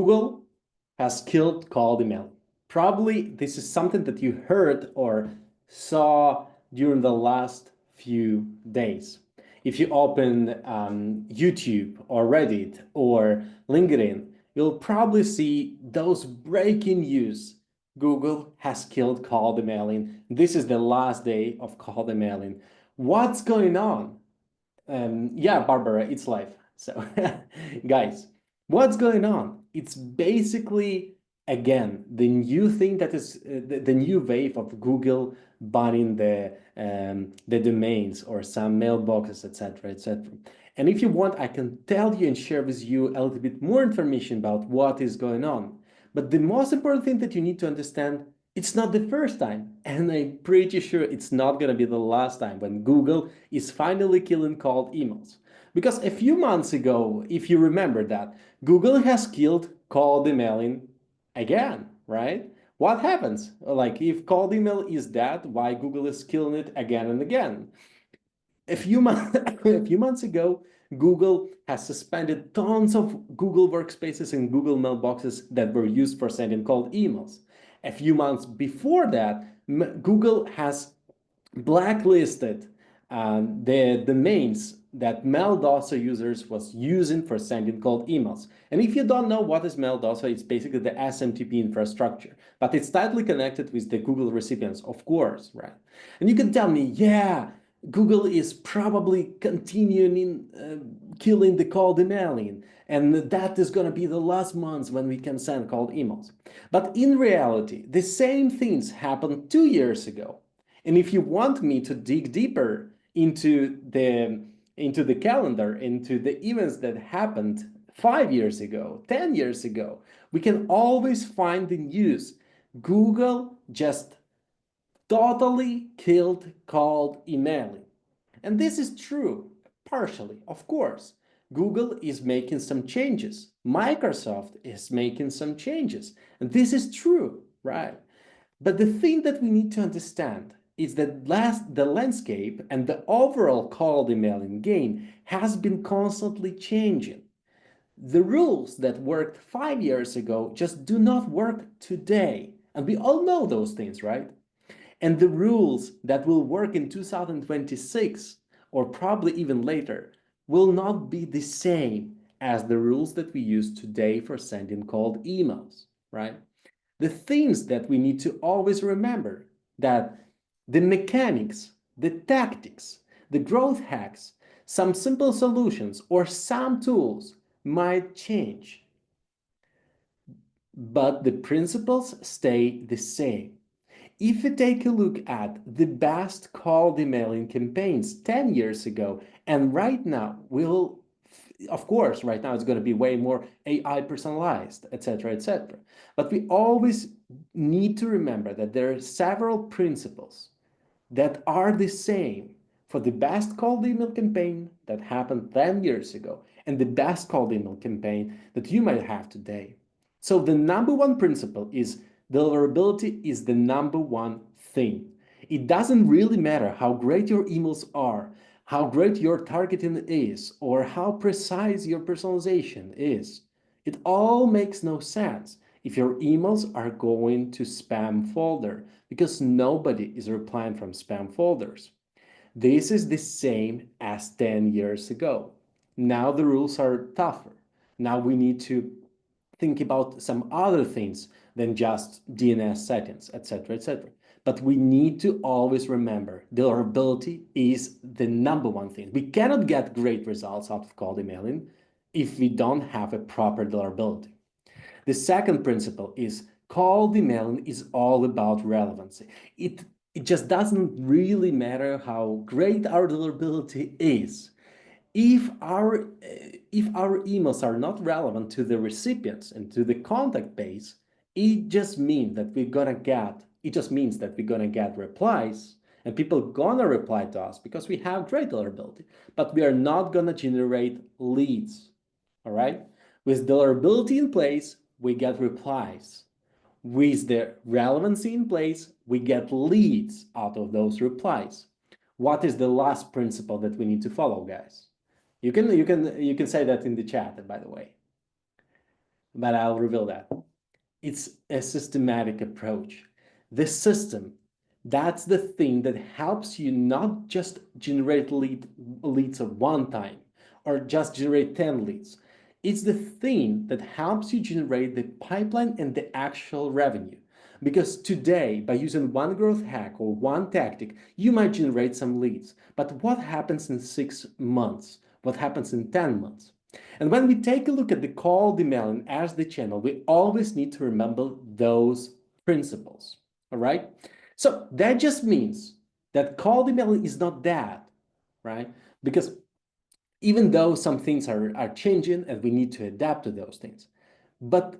Google has killed cold email. Probably this is something that you heard or saw during the last few days. If you open YouTube or Reddit or LinkedIn, you'll probably see those breaking news. Google has killed cold emailing. This is the last day of cold emailing. What's going on? Yeah, Barbara, it's live. So, guys, what's going on? It's basically, again, the new thing that is the new wave of Google banning the domains or some mailboxes, etc., etc. And if you want, I can tell you and share with you a little bit more information about what is going on. But the most important thing that you need to understand, it's not the first time, and I'm pretty sure it's not going to be the last time when Google is finally killing cold emails. Because a few months ago, if you remember that, Google has killed cold emailing again, right? What happens? Like if cold email is dead, why Google is killing it again and again? A few months ago, Google has suspended tons of Google workspaces and Google mailboxes that were used for sending cold emails. A few months before that, Google has blacklisted the domains that Maildosa users was using for sending cold emails. And if you don't know what is Maildosa, it's basically the SMTP infrastructure, but it's tightly connected with the Google recipients, of course, right? And you can tell me, yeah, Google is probably continuing killing the cold emailing, and that is going to be the last months when we can send cold emails. But in reality, the same things happened 2 years ago. And if you want me to dig deeper into the calendar, into the events that happened 5 years ago, 10 years ago, we can always find the news. Google just totally killed cold emailing. And this is true, partially, of course. Google is making some changes. Microsoft is making some changes. And this is true, right? But the thing that we need to understand is that the landscape and the overall cold emailing game has been constantly changing. The rules that worked 5 years ago just do not work today. And we all know those things, right? And the rules that will work in 2026 or probably even later will not be the same as the rules that we use today for sending cold emails, right? The things that we need to always remember that the mechanics, the tactics, the growth hacks, some simple solutions or some tools might change, but the principles stay the same. If you take a look at the best cold emailing campaigns 10 years ago, and right now, of course, right now it's going to be way more AI personalized, etc., etc. But we always need to remember that there are several principles that are the same for the best cold email campaign that happened 10 years ago and the best cold email campaign that you might have today. So the number one principle is deliverability is the number one thing. It doesn't really matter how great your emails are, how great your targeting is, or how precise your personalization is. It all makes no sense if your emails are going to spam folder because nobody is replying from spam folders. This is the same as 10 years ago. Now the rules are tougher. Now we need to think about some other things than just DNS settings, etc., etc. But we need to always remember deliverability is the number one thing. We cannot get great results out of cold emailing if we don't have a proper deliverability. The second principle is cold emailing is all about relevancy. It just doesn't really matter how great our deliverability is. If our emails are not relevant to the recipients and to the contact base, it just means that we're gonna get replies and people gonna reply to us because we have great deliverability, but we are not gonna generate leads. All right? With deliverability in place, we get replies. With the relevancy in place, we get leads out of those replies. What is the last principle that we need to follow, guys? You can say that in the chat, by the way. but I'll reveal that. It's a systematic approach. The system, that's the thing that helps you not just generate leads at one time or just generate 10 leads. It's the thing that helps you generate the pipeline and the actual revenue. Because today, by using one growth hack or one tactic, you might generate some leads. But what happens in 6 months? What happens in 10 months? And when we take a look at the cold emailing as the channel, we always need to remember those principles. All right. So that just means that cold emailing is not that, right? Because even though some things are changing and we need to adapt to those things, but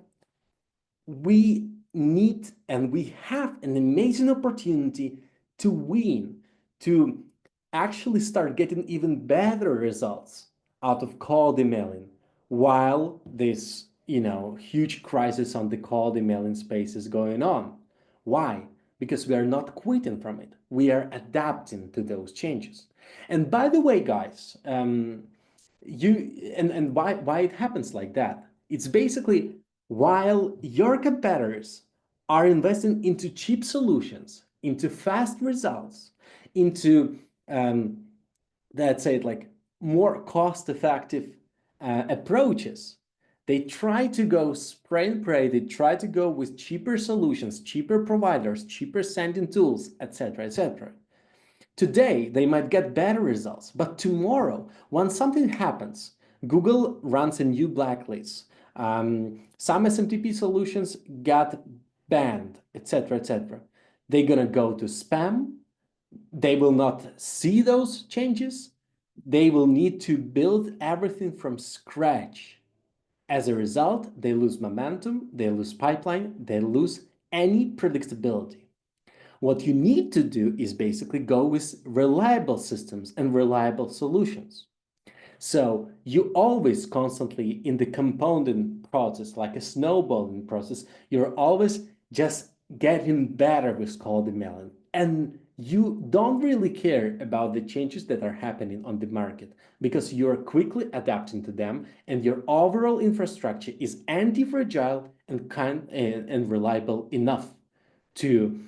we need and we have an amazing opportunity to win, to actually start getting even better results out of cold emailing while this, huge crisis on the cold emailing space is going on. Why? Because we are not quitting from it. We are adapting to those changes. And by the way, guys, and why it happens like that? It's basically while your competitors are investing into cheap solutions, into fast results, into let's say it like more cost-effective approaches, they try to go spray and pray. They try to go with cheaper solutions, cheaper providers, cheaper sending tools, etc., etc. Today, they might get better results, but tomorrow, when something happens, Google runs a new blacklist. Some SMTP solutions got banned, etc., etc. They're gonna go to spam. They will not see those changes. They will need to build everything from scratch. As a result, they lose momentum, they lose pipeline, they lose any predictability. What you need to do is basically go with reliable systems and reliable solutions. So you always constantly in the compounding process, like a snowballing process, you're always just getting better with cold emailing. And you don't really care about the changes that are happening on the market because you're quickly adapting to them and your overall infrastructure is anti-fragile and reliable enough to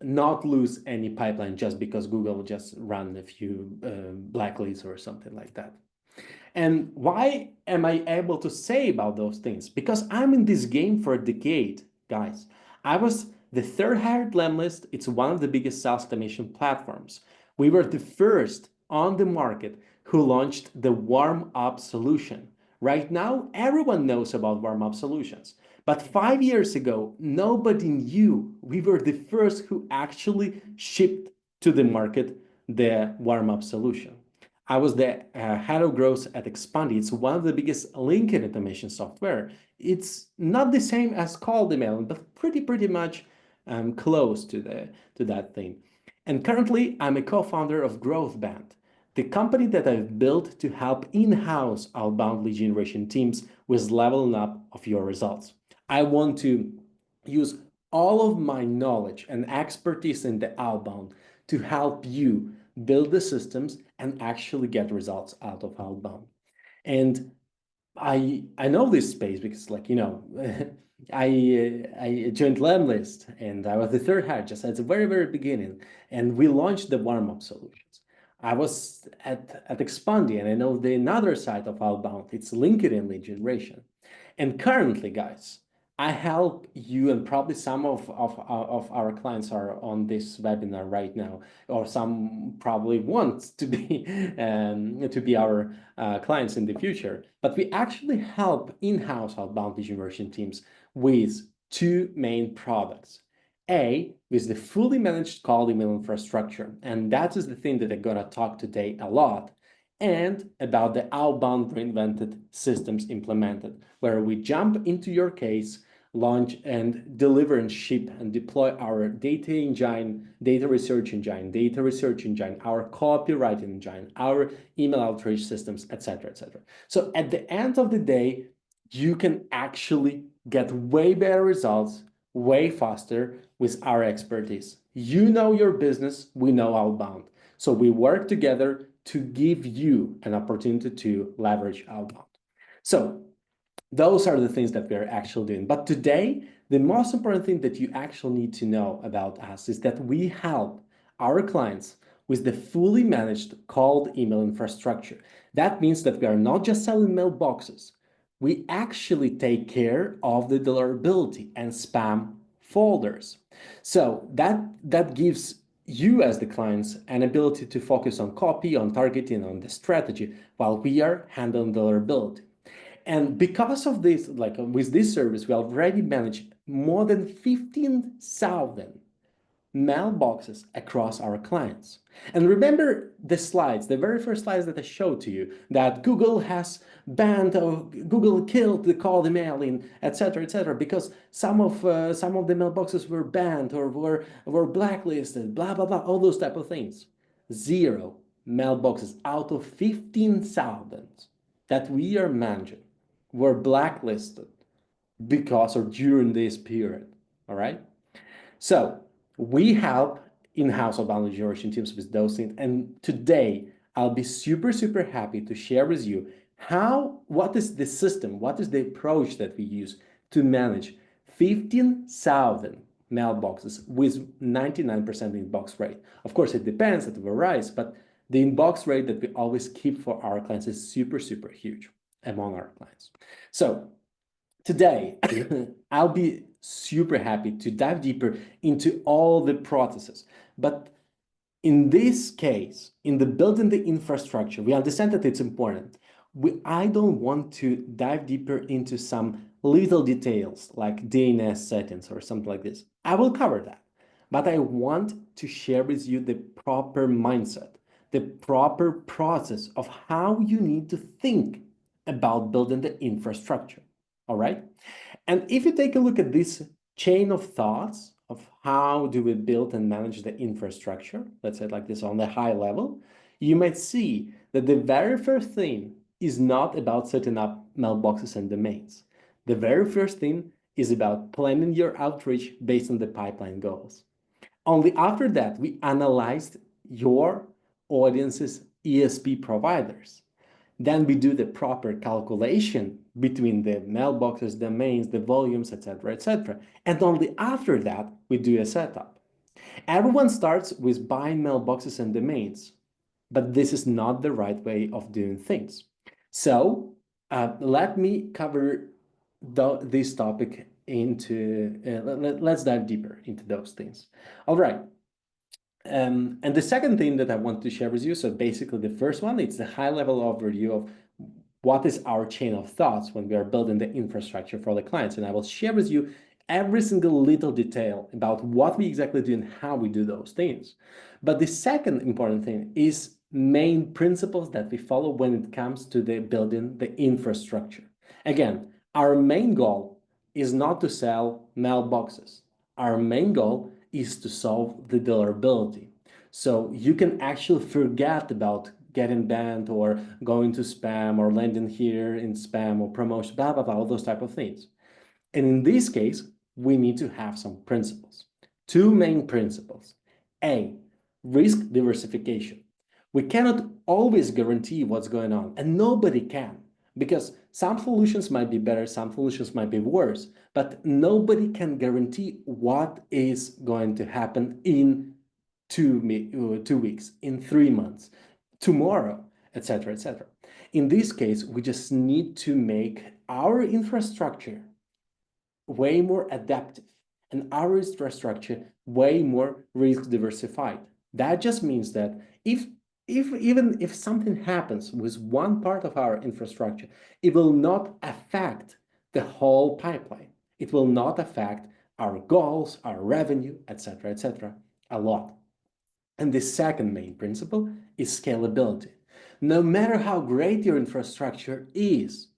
not lose any pipeline just because Google just ran a few blacklists or something like that. And why am I able to say about those things? Because I'm in this game for a decade, guys. I was the third hired Lemlist. It's one of the biggest sales automation platforms. We were the first on the market who launched the warm-up solution. Right now, everyone knows about warm-up solutions. But 5 years ago, nobody knew. We were the first who actually shipped to the market the warm-up solution. I was the head of growth at Expandy. It's one of the biggest LinkedIn automation software. It's not the same as cold emailing, but pretty much close to that thing. And currently, I'm a co-founder of GrowthBand, the company that I've built to help in-house outbound lead generation teams with leveling up of your results. I want to use all of my knowledge and expertise in the outbound to help you build the systems and actually get results out of outbound. And I know this space because I joined Lemlist and I was the third hire just at the very beginning, and we launched the warm-up solutions. I was at Expandy and I know the another side of outbound, it's LinkedIn lead generation. And currently, guys, I help you, and probably some of our clients are on this webinar right now, or some probably want to be our clients in the future. But we actually help in-house outbound lead generation teams with two main products. A, with the fully managed cold email infrastructure, and that is the thing that I'm gonna talk today a lot, and about the outbound reinvented systems implemented, where we jump into your case, launch and deliver and ship and deploy our data engine, data research engine, our copywriting engine, our email outreach systems, etc., etc. So at the end of the day, you can actually get way better results, way faster with our expertise. You know your business, we know outbound. So we work together to give you an opportunity to leverage outbound. So Those are the things that we're actually doing. But today, the most important thing that you actually need to know about us is that we help our clients with the fully managed cold email infrastructure. That means that we are not just selling mailboxes. We actually take care of the deliverability and spam folders. So that gives you as the clients an ability to focus on copy, on targeting, on the strategy, while we are handling deliverability. And because of this, like with this service, we already manage more than 15,000 mailboxes across our clients. And remember the slides, the very first slides that I showed to you, that Google has banned or Google killed the cold emailing, etc., because some of the mailboxes were banned or were blacklisted, blah blah blah, all those type of things. Zero mailboxes out of 15,000 that we are managing were blacklisted because or during this period. All right. So we help in-house outbound lead generation teams with those things. And today I'll be super happy to share with you what is the system, what is the approach that we use to manage 15,000 mailboxes with 99% inbox rate. Of course, it depends, it varies, but the inbox rate that we always keep for our clients is super huge among our clients. So today, I'll be super happy to dive deeper into all the processes. But in this case, in the building the infrastructure, we understand that it's important. I don't want to dive deeper into some little details like DNS settings or something like this. I will cover that. But I want to share with you the proper mindset, the proper process of how you need to think about building the infrastructure. All right. And if you take a look at this chain of thoughts of how do we build and manage the infrastructure, let's say like this on the high level, you might see that the very first thing is not about setting up mailboxes and domains. The very first thing is about planning your outreach based on the pipeline goals. Only after that, we analyzed your audience's ESP providers. Then we do the proper calculation between the mailboxes, domains, the volumes, etc. And only after that, we do a setup. Everyone starts with buying mailboxes and domains, but this is not the right way of doing things. So let me cover this topic into, let's dive deeper into those things. All right. And the second thing that I want to share with you, so basically the first one, it's the high level overview of what is our chain of thoughts when we are building the infrastructure for the clients. And I will share with you every single little detail about what we exactly do and how we do those things. But the second important thing is main principles that we follow when it comes to the building the infrastructure. Again, our main goal is not to sell mailboxes. Our main goal is to solve the deliverability. So you can actually forget about getting banned or going to spam or landing here in spam or promotion, blah, blah, blah, all those type of things. And in this case, we need to have some principles. Two main principles. A, risk diversification. We cannot always guarantee what's going on, and nobody can, because some solutions might be better, some solutions might be worse, but nobody can guarantee what is going to happen in 2 weeks, in 3 months, tomorrow, etc. In this case, we just need to make our infrastructure way more adaptive and our infrastructure way more risk diversified. That just means that even if something happens with one part of our infrastructure, it will not affect the whole pipeline. It will not affect our goals, our revenue, etc. a lot. And the second main principle is scalability. No matter how great your infrastructure is,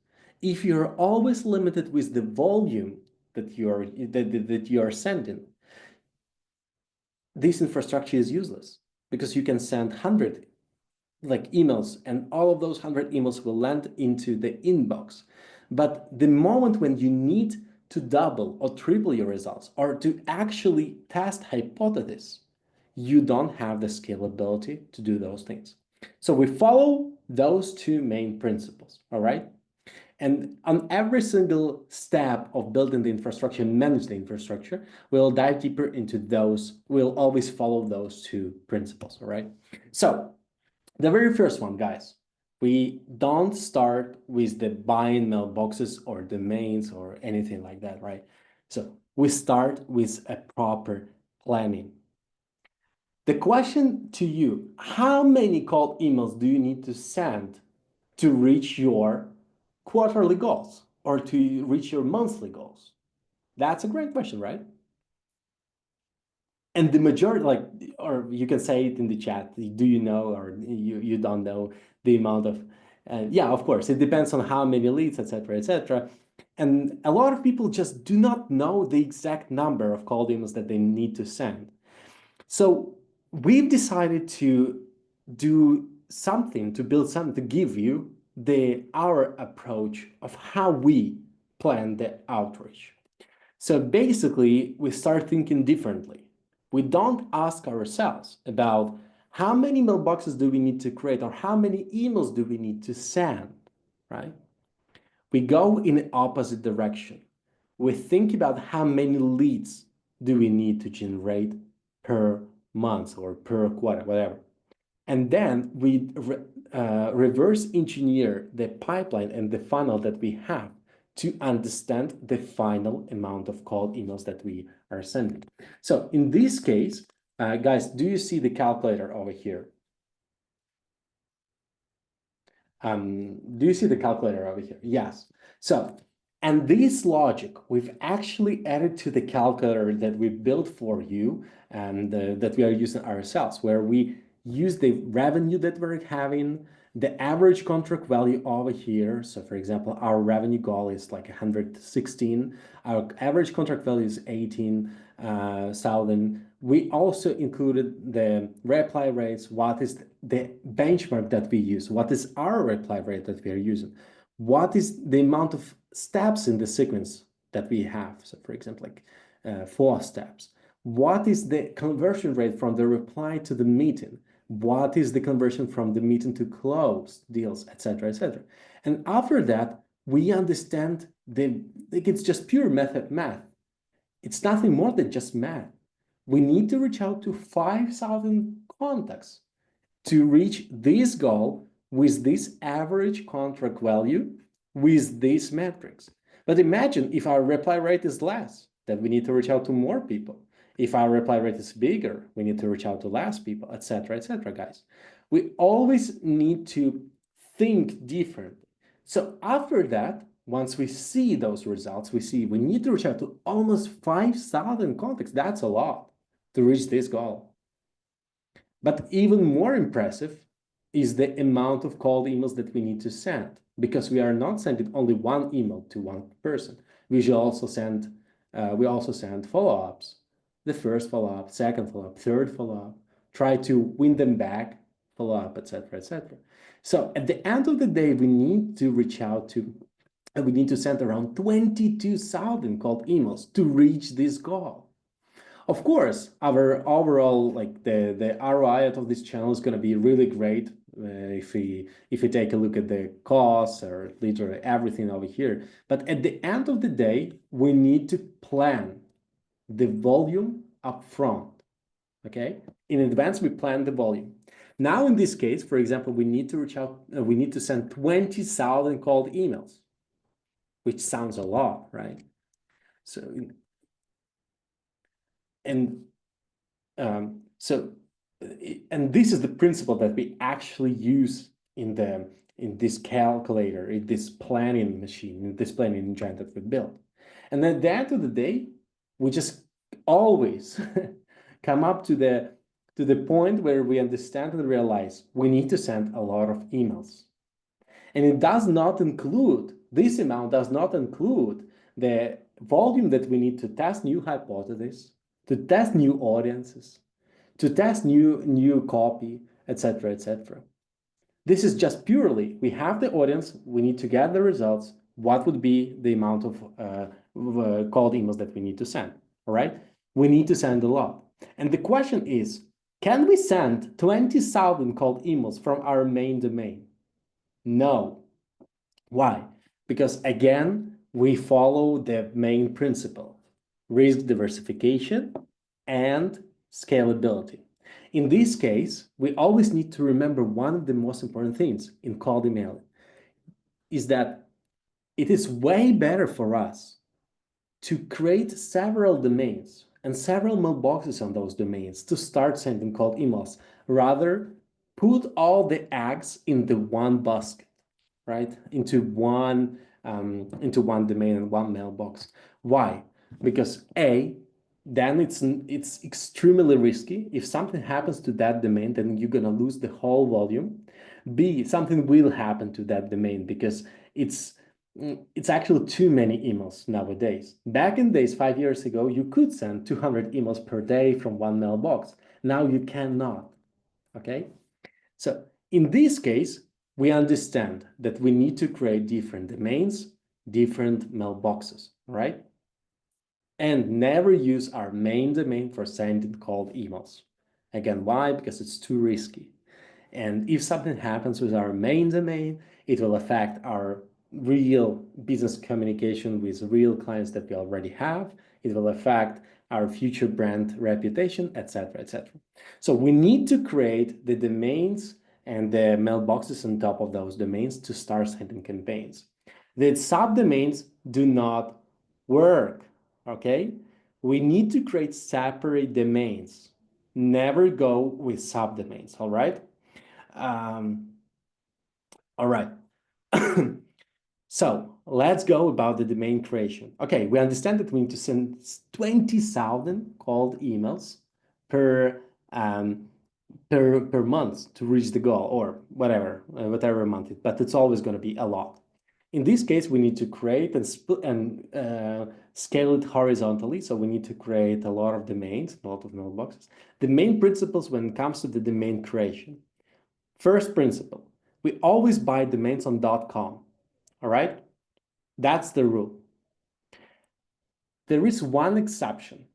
if you're always limited with the volume that you are sending, this infrastructure is useless because you can send 100 emails and all of those 100 emails will land into the inbox. But the moment when you need to double or triple your results or to actually test hypothesis, you don't have the scalability to do those things. So we follow those two main principles, all right? And on every single step of building the infrastructure and manage the infrastructure, we'll dive deeper into those. We'll always follow those two principles, all right? So the very first one, guys, we don't start with the buying mailboxes or domains or anything like that, right? So we start with a proper planning. The question to you, how many cold emails do you need to send to reach your quarterly goals or to reach your monthly goals? That's a great question, right? And the majority, like, or you can say it in the chat, do you know or you don't know the amount of, yeah, of course, it depends on how many leads, etc., etc. And a lot of people just do not know the exact number of cold emails that they need to send. So we've decided to do something, to build something, to give you our approach of how we plan the outreach. So basically, we start thinking differently. We don't ask ourselves about how many mailboxes do we need to create or how many emails do we need to send, right? We go in the opposite direction. We think about how many leads do we need to generate per month or per quarter, whatever. And then we reverse engineer the pipeline and the funnel that we have to understand the final amount of cold emails that we are sending. So in this case, guys, do you see the calculator over here? Do you see the calculator over here? Yes. So, and this logic we've actually added to the calculator that we built for you and that we are using ourselves, where we use the revenue that we're having, the average contract value over here. So for example, our revenue goal is like 116. Our average contract value is 18,000. We also included the reply rates. What is the benchmark that we use? What is our reply rate that we are using? What is the amount of steps in the sequence that we have? So for example, like 4 steps. What is the conversion rate from the reply to the meeting? What is the conversion from the meeting to close deals, etc., etc. And after that, we understand it's just pure math. It's nothing more than just math. We need to reach out to 5,000 contacts to reach this goal with this average contract value with these metrics. But imagine if our reply rate is less, then we need to reach out to more people. If our reply rate is bigger, we need to reach out to less people, etc., guys. We always need to think differently. So after that, once we see those results, we need to reach out to almost 5,000 contacts. That's a lot to reach this goal. But even more impressive is the amount of cold emails that we need to send, because we are not sending only one email to one person. We also send follow-ups, the first follow-up, second follow-up, third follow-up, try to win them back, follow-up, etc., etc. So at the end of the day, we need to reach out to, we need to send around 22,000 cold emails to reach this goal. Of course, our overall, like the ROI out of this channel is going to be really great if we take a look at the costs or literally everything over here. But at the end of the day, we need to plan the volume up front. Okay, in advance we plan the volume. Now in this case, for example, we need to reach out. We need to send 20,000 cold emails, which sounds a lot, right? So. And and this is the principle that we actually use in this calculator, in this planning machine, in this planning engine that we built. And at the end of the day, we just always come up to the point where we understand and realize we need to send a lot of emails. And it does not include, this amount does not include the volume that we need to test new hypotheses, to test new audiences, to test new copy, etc., etc. This is just purely, we have the audience, we need to get the results, what would be the amount of cold emails that we need to send, all right? We need to send a lot. And the question is, can we send 20,000 cold emails from our main domain? No. Why? because again, we follow the main principle, risk diversification and scalability. In this case, we always need to remember one of the most important things in cold email is that it is way better for us to create several domains and several mailboxes on those domains to start sending cold emails. Rather, put all the eggs in the one basket, right? Into one domain and one mailbox. Why? Because then it's extremely risky. If something happens to that domain, then you're gonna lose the whole volume. B, something will happen to that domain because it's actually too many emails nowadays. Back in days, 5 years ago, you could send 200 emails per day from one mailbox. Now you cannot, okay? So in this case, we understand that we need to create different domains, different mailboxes, right? And never use our main domain for sending cold emails. Again, why? Because it's too risky. And if something happens with our main domain, it will affect our real business communication with real clients that we already have. It will affect our future brand reputation, etc., etc. So we need to create the domains and the mailboxes on top of those domains to start sending campaigns. The subdomains do not work, okay? We need to create separate domains. Never go with subdomains, all right? All right. So let's go about the domain creation. Okay, we understand that we need to send 20,000 cold emails per per month to reach the goal, or whatever month, but it's always going to be a lot. In this case, we need to create and scale it horizontally. So we need to create a lot of domains, a lot of mailboxes. The main principles when it comes to the domain creation. First principle, we always buy domains on .com, all right? That's the rule. There is one exception.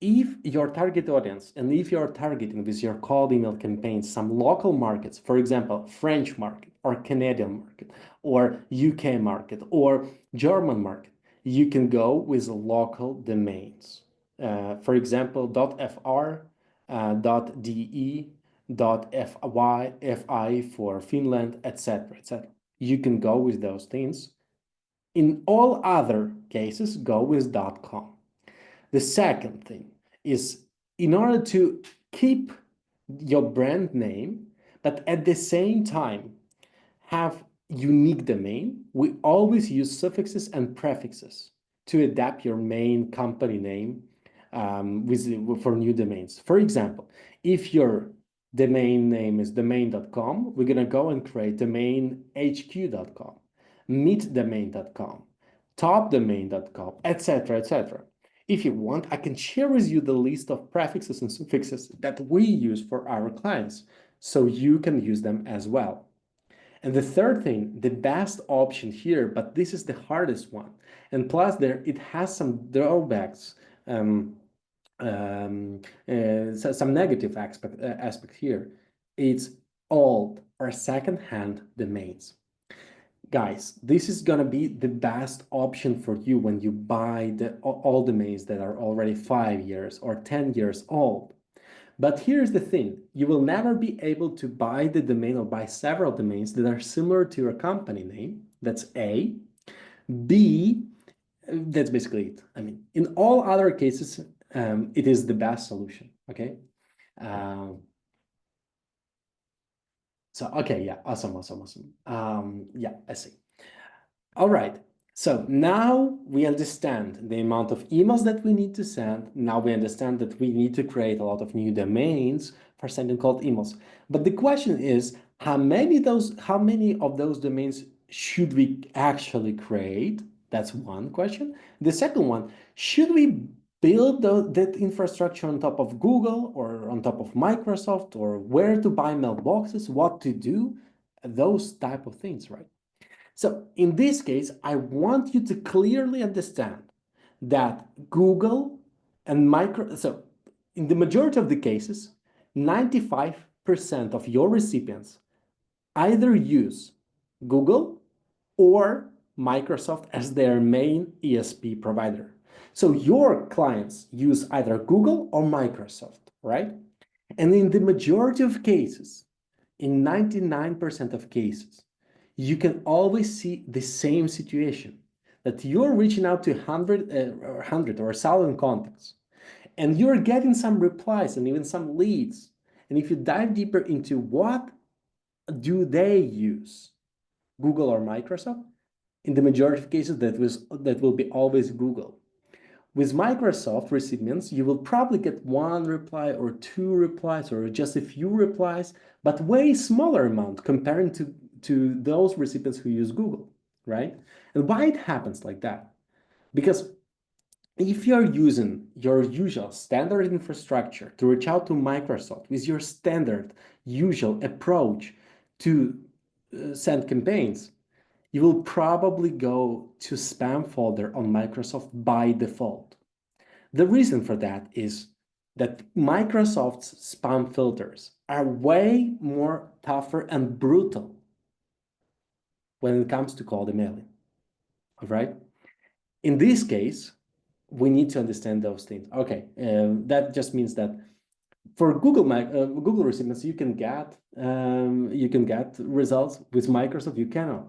If your target audience and if you're targeting with your cold email campaigns some local markets, for example, French market or Canadian market or UK market or German market, you can go with local domains. For example, .fr, .de, .fi for Finland, etc., etc. You can go with those things. In all other cases, go with .com. The second thing is, in order to keep your brand name, but at the same time have unique domain, we always use suffixes and prefixes to adapt your main company name for new domains. For example, if your domain name is domain.com, we're going to go and create domainhq.com, meetdomain.com, topdomain.com, etc., etc. If you want, I can share with you the list of prefixes and suffixes that we use for our clients, so you can use them as well. And the third thing, the best option here, but this is the hardest one, and plus it has some drawbacks, some negative aspect here. It's old or second-hand domains. Guys, this is gonna be the best option for you when you buy all domains that are already 5 years or 10 years old. But here's the thing, you will never be able to buy the domain or buy several domains that are similar to your company name. That's A. B, that's basically it. I mean, in all other cases, it is the best solution, okay? Okay, yeah, awesome. Yeah, I see. All right. So now we understand the amount of emails that we need to send. Now we understand that we need to create a lot of new domains for sending cold emails. But the question is, how many of those domains should we actually create? That's one question. The second one, should we build that infrastructure on top of Google or on top of Microsoft, or where to buy mailboxes, what to do, those type of things, right? So in this case, I want you to clearly understand that Google and so in the majority of the cases, 95% of your recipients either use Google or Microsoft as their main ESP provider. So your clients use either Google or Microsoft, right? And in the majority of cases, in 99% of cases, you can always see the same situation, that you're reaching out to 100 or 1,000 contacts, and you're getting some replies and even some leads. And if you dive deeper into what do they use, Google or Microsoft, in the majority of cases, that will be always Google. With Microsoft recipients, you will probably get one reply or two replies or just a few replies, but way smaller amount comparing to those recipients who use Google, right? And why it happens like that? Because if you're using your usual standard infrastructure to reach out to Microsoft with your standard usual approach to send campaigns, you will probably go to spam folder on Microsoft by default. The reason for that is that Microsoft's spam filters are way more tougher and brutal when it comes to cold emailing, all right? In this case, we need to understand those things. Okay, that just means that for Google recipients, you can get results. With Microsoft, you cannot.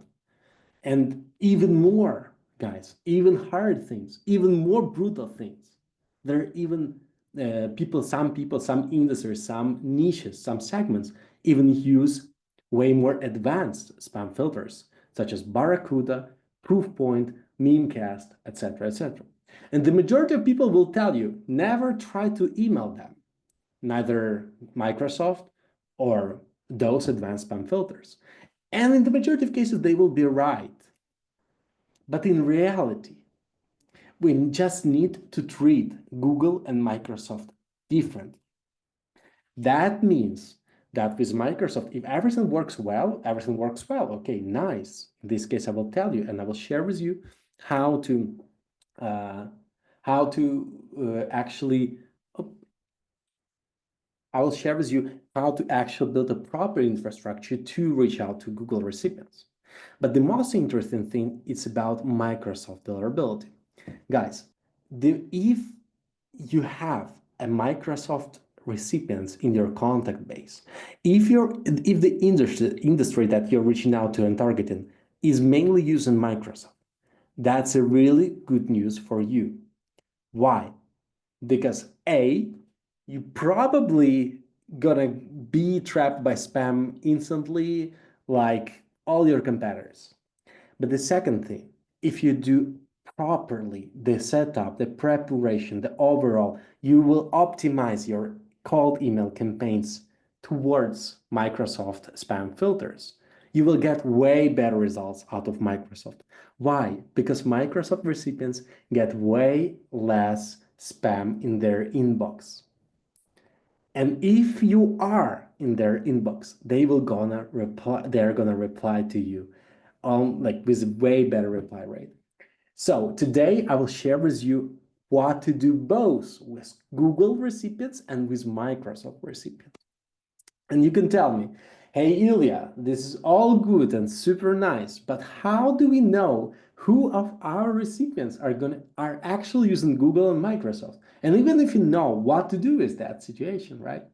And even more, guys, even hard things, even more brutal things. There are even some industries, some niches, some segments even use way more advanced spam filters, such as Barracuda, Proofpoint, Memecast, etc., etc. And the majority of people will tell you, never try to email them, neither Microsoft or those advanced spam filters. And in the majority of cases, they will be right. But in reality, we just need to treat Google and Microsoft differently. That means that with Microsoft, if everything works well, everything works well. Okay, nice. In this case, I will tell you and I will share with you how to actually build a proper infrastructure to reach out to Google recipients. But the most interesting thing is about Microsoft Deliverability. Guys, if you have a Microsoft recipients in your contact base, if the industry that you're reaching out to and targeting is mainly using Microsoft, that's a really good news for you. Why? Because A, you probably gonna be trapped by spam instantly, like all your competitors. But the second thing, if you do properly the setup, the preparation, the overall, you will optimize your cold email campaigns towards Microsoft spam filters. You will get way better results out of Microsoft. Why? Because Microsoft recipients get way less spam in their inbox. And if you are in their inbox, they're gonna reply to you like with way better reply rate. So today I will share with you what to do both with Google recipients and with Microsoft recipients. And you can tell me, hey Ilya, this is all good and super nice, but how do we know who of our recipients are actually using Google and Microsoft? And even if you know what to do with that situation, right?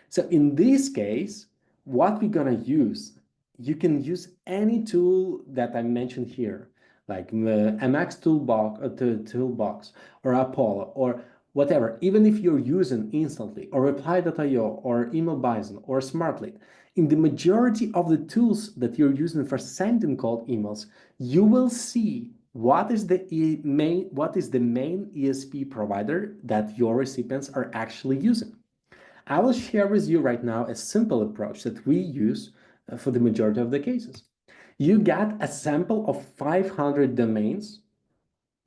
So in this case, what we're gonna use, you can use any tool that I mentioned here, like the MX toolbox or Apollo or whatever. Even if you're using Instantly or Reply.io or Email Bison or Smartlead, in the majority of the tools that you're using for sending cold emails, you will see what is the main ESP provider that your recipients are actually using. I will share with you right now a simple approach that we use for the majority of the cases. You get a sample of 500 domains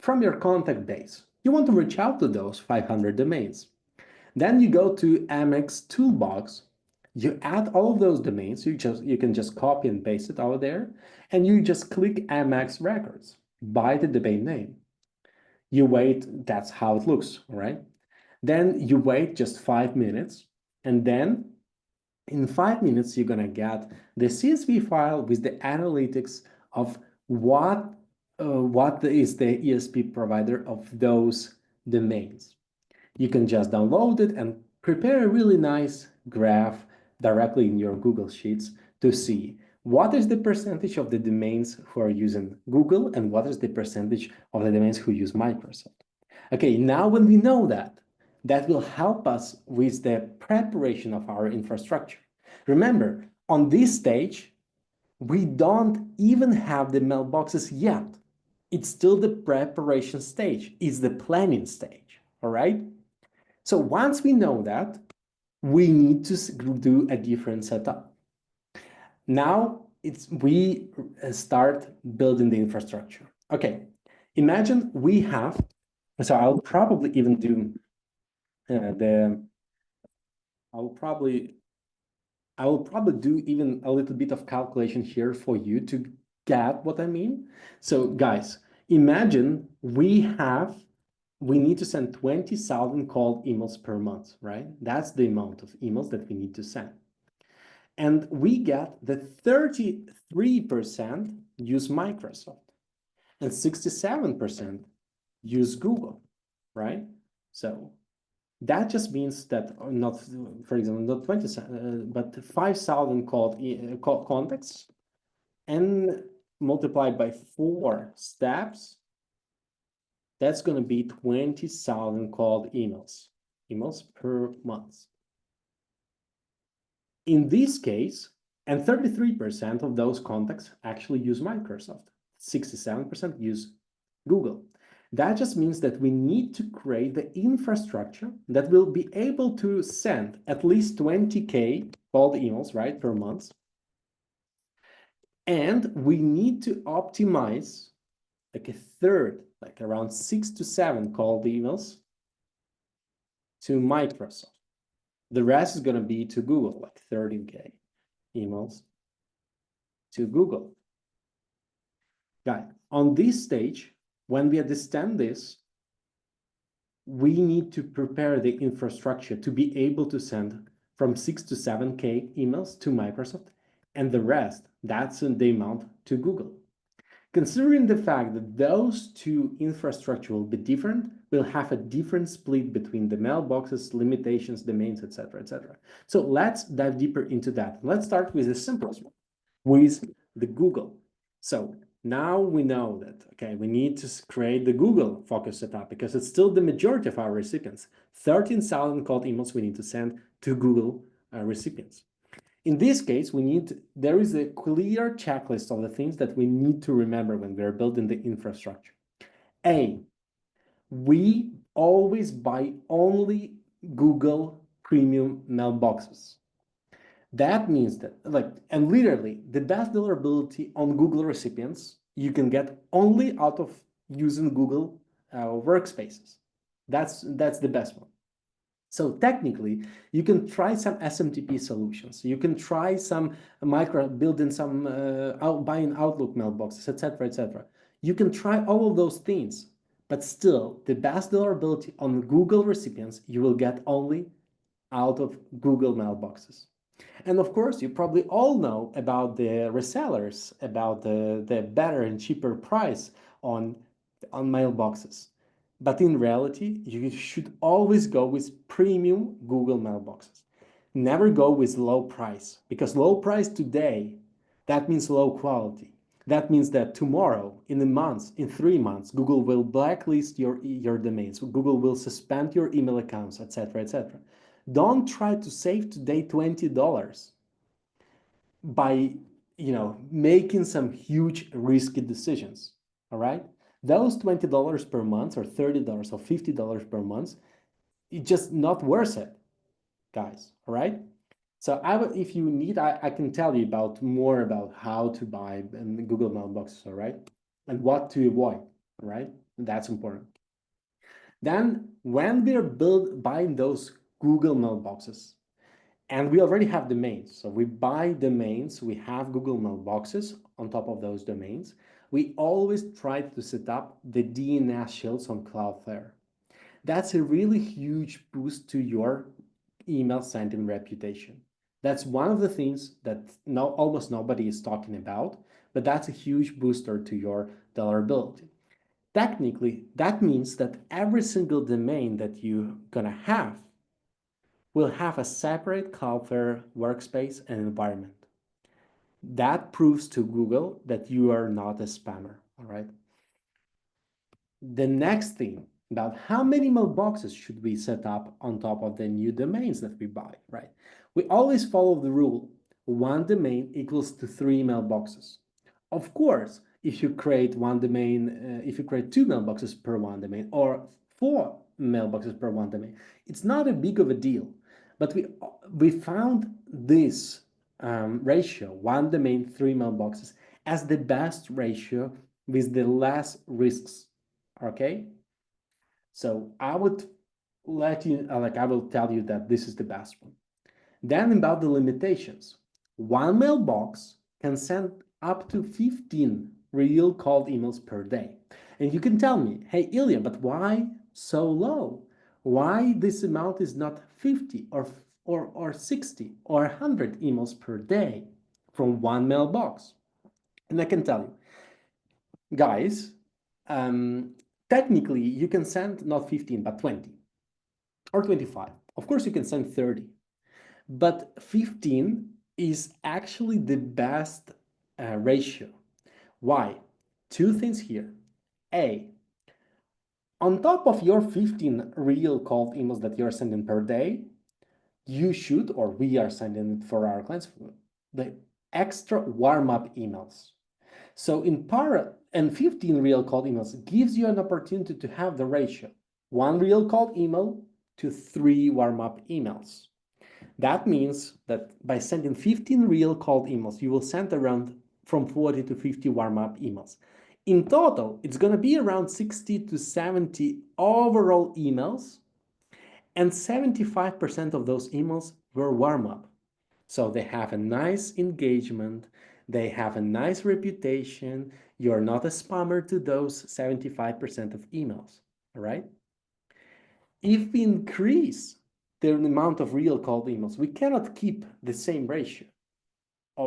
from your contact base. You want to reach out to those 500 domains. Then you go to MX Toolbox, you add all of those domains, you can just copy and paste it over there, and you just click MX Records by the domain name. You wait, that's how it looks, right? Then you wait just 5 minutes, and then in 5 minutes, you're gonna get the CSV file with the analytics of what what is the ESP provider of those domains. You can just download it and prepare a really nice graph directly in your Google Sheets to see what is the percentage of the domains who are using Google and what is the percentage of the domains who use Microsoft. Okay, now when we know that, that will help us with the preparation of our infrastructure. Remember, on this stage, we don't even have the mailboxes yet. It's still the preparation stage, it's the planning stage, all right? So once we know that, we need to do a different setup. Now we start building the infrastructure. Okay, imagine we have, so I'll probably even do I will probably do even a little bit of calculation here for you to get what I mean. So guys, imagine we need to send 20,000 cold emails per month, right? That's the amount of emails that we need to send. And we get the 33% use Microsoft and 67% use Google, right? So that just means that not, for example, not 20, but 5,000 called contacts and multiplied by 4 steps, that's going to be 20,000 cold emails per month. In this case, and 33% of those contacts actually use Microsoft, 67% use Google. That just means that we need to create the infrastructure that will be able to send at least 20K cold emails, right, per month. And we need to optimize like a third, like around 6 to 7 cold emails to Microsoft. The rest is going to be to Google, like 30K emails to Google. Guys, on this stage, when we understand this, we need to prepare the infrastructure to be able to send from 6 to 7K emails to Microsoft, and the rest, that's the amount to Google. Considering the fact that those two infrastructure will be different, we'll have a different split between the mailboxes, limitations, domains, etc., etc. So let's dive deeper into that. Let's start with the simplest one, with the Google. So now we know that, okay, we need to create the Google focus setup because it's still the majority of our recipients. 13,000 cold emails we need to send to Google recipients. In this case, there is a clear checklist of the things that we need to remember when we're building the infrastructure. A, we always buy only Google premium mailboxes. That means that, and literally, the best deliverability on Google recipients you can get only out of using Google workspaces. That's the best one. So technically, you can try some SMTP solutions. You can try some building some buying Outlook mailboxes, etc., etc. You can try all of those things, but still, the best deliverability on Google recipients you will get only out of Google mailboxes. And of course, you probably all know about the resellers, about the better and cheaper price on mailboxes. But in reality, you should always go with premium Google mailboxes. Never go with low price, because low price today, that means low quality. That means that tomorrow, in a month, in 3 months, Google will blacklist your domains. Google will suspend your email accounts, etc., etc. Don't try to save today $20 by making some huge risky decisions. All right, those $20 per month or $30 or $50 per month, it's just not worth it, guys. All right. So if you need, I can tell you more about how to buy Google mailboxes. All right, and what to avoid. All right, that's important. Then when we're buying those Google mailboxes, and we already have domains. So we buy domains, we have Google mailboxes on top of those domains. We always try to set up the DNS shields on Cloudflare. That's a really huge boost to your email sending reputation. That's one of the things that almost nobody is talking about, but that's a huge booster to your deliverability. Technically, that means that every single domain that you're gonna have will have a separate Cloudflare workspace and environment. That proves to Google that you are not a spammer, all right? The next thing about how many mailboxes should we set up on top of the new domains that we buy, right? We always follow the rule, one domain equals to 3 mailboxes. Of course, if you create one domain, if you create 2 mailboxes per one domain or 4 mailboxes per one domain, it's not a big of a deal. But we found this ratio, one domain, 3 mailboxes, as the best ratio with the less risks. Okay, so I would let you, I will tell you that this is the best one. Then about the limitations. One mailbox can send up to 15 real cold emails per day. And you can tell me, hey, Ilya, but why so low? Why this amount is not 50 or 60 or 100 emails per day from one mailbox? And I can tell you, guys, technically you can send not 15 but 20 or 25. Of course you can send 30, but 15 is actually the best ratio. Why? Two things here. A, on top of your 15 real cold emails that you're sending per day, you should, or we are sending it for our clients, the extra warm-up emails. So in parallel, and 15 real cold emails gives you an opportunity to have the ratio, 1 real cold email to 3 warm-up emails. That means that by sending 15 real cold emails, you will send around from 40 to 50 warm-up emails. In total, it's going to be around 60 to 70 overall emails, and 75% of those emails were warm-up. So they have a nice engagement, they have a nice reputation, you're not a spammer to those 75% of emails, all right? If we increase the amount of real cold emails, we cannot keep the same ratio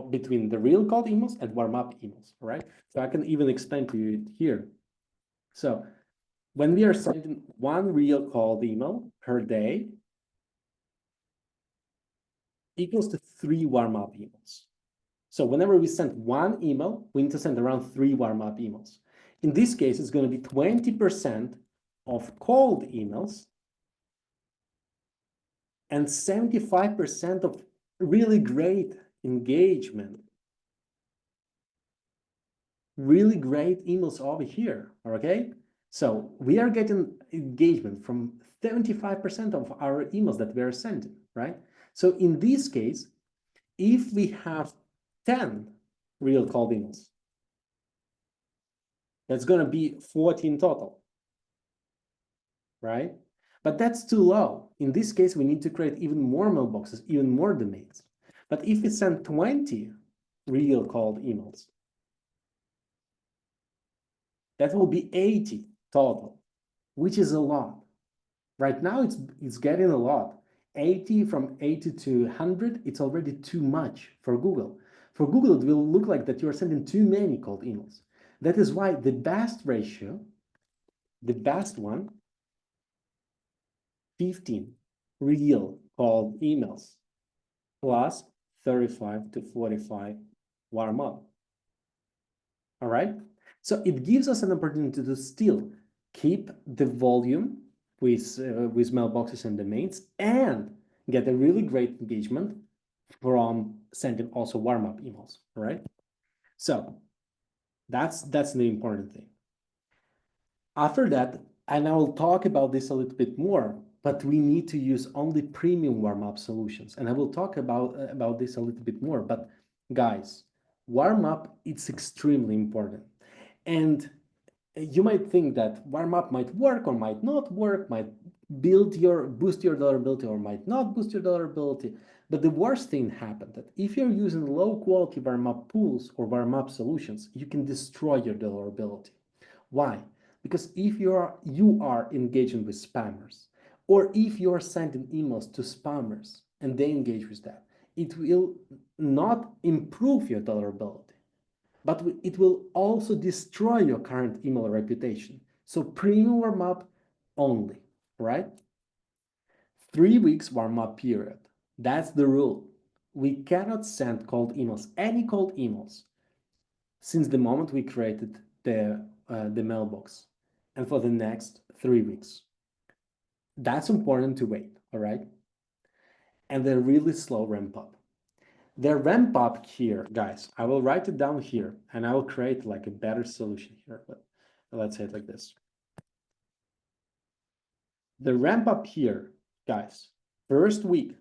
between the real cold emails and warm-up emails, all right? So I can even explain to you it here. So when we are sending 1 real cold email per day, equals to 3 warm-up emails. So whenever we send 1 email, we need to send around 3 warm-up emails. In this case, it's going to be 20% of cold emails and 75% of really great engagement. Really great emails over here, okay? So we are getting engagement from 75% of our emails that we are sending, right? So in this case, if we have 10 real cold emails, that's going to be 14 total, right? But that's too low. In this case, we need to create even more mailboxes, even more domains. But if we send 20 real cold emails, that will be 80 total, which is a lot. Right now, it's getting a lot. 80 from 80 to 100, it's already too much for Google. For Google, it will look like that you're sending too many cold emails. That is why the best ratio, the best one, 15 real cold emails plus 35 to 45 warm up. All right? So it gives us an opportunity to still keep the volume with mailboxes and domains and get a really great engagement from sending also warm-up emails, all right? So that's the important thing. After that, and I will talk about this a little bit more, but we need to use only premium warm-up solutions. And I will talk about this a little bit more, but guys, warm-up, it's extremely important. And you might think that warm-up might work or might not work, might boost your deliverability or might not boost your deliverability. But the worst thing happened that if you're using low quality warm-up pools or warm-up solutions, you can destroy your deliverability. Why? Because if you are engaging with spammers, or if you're sending emails to spammers and they engage with that, it will not improve your deliverability. but it will also destroy your current email reputation. So premium warm up only, right? 3 weeks warm up period. That's the rule. We cannot send cold emails, any cold emails, since the moment we created the mailbox and for the next 3 weeks. That's important to wait, all right? And the really slow ramp up. The ramp up here, guys, I will write it down here and I will create like a better solution here. But let's say it like this. The ramp up here, guys, first week,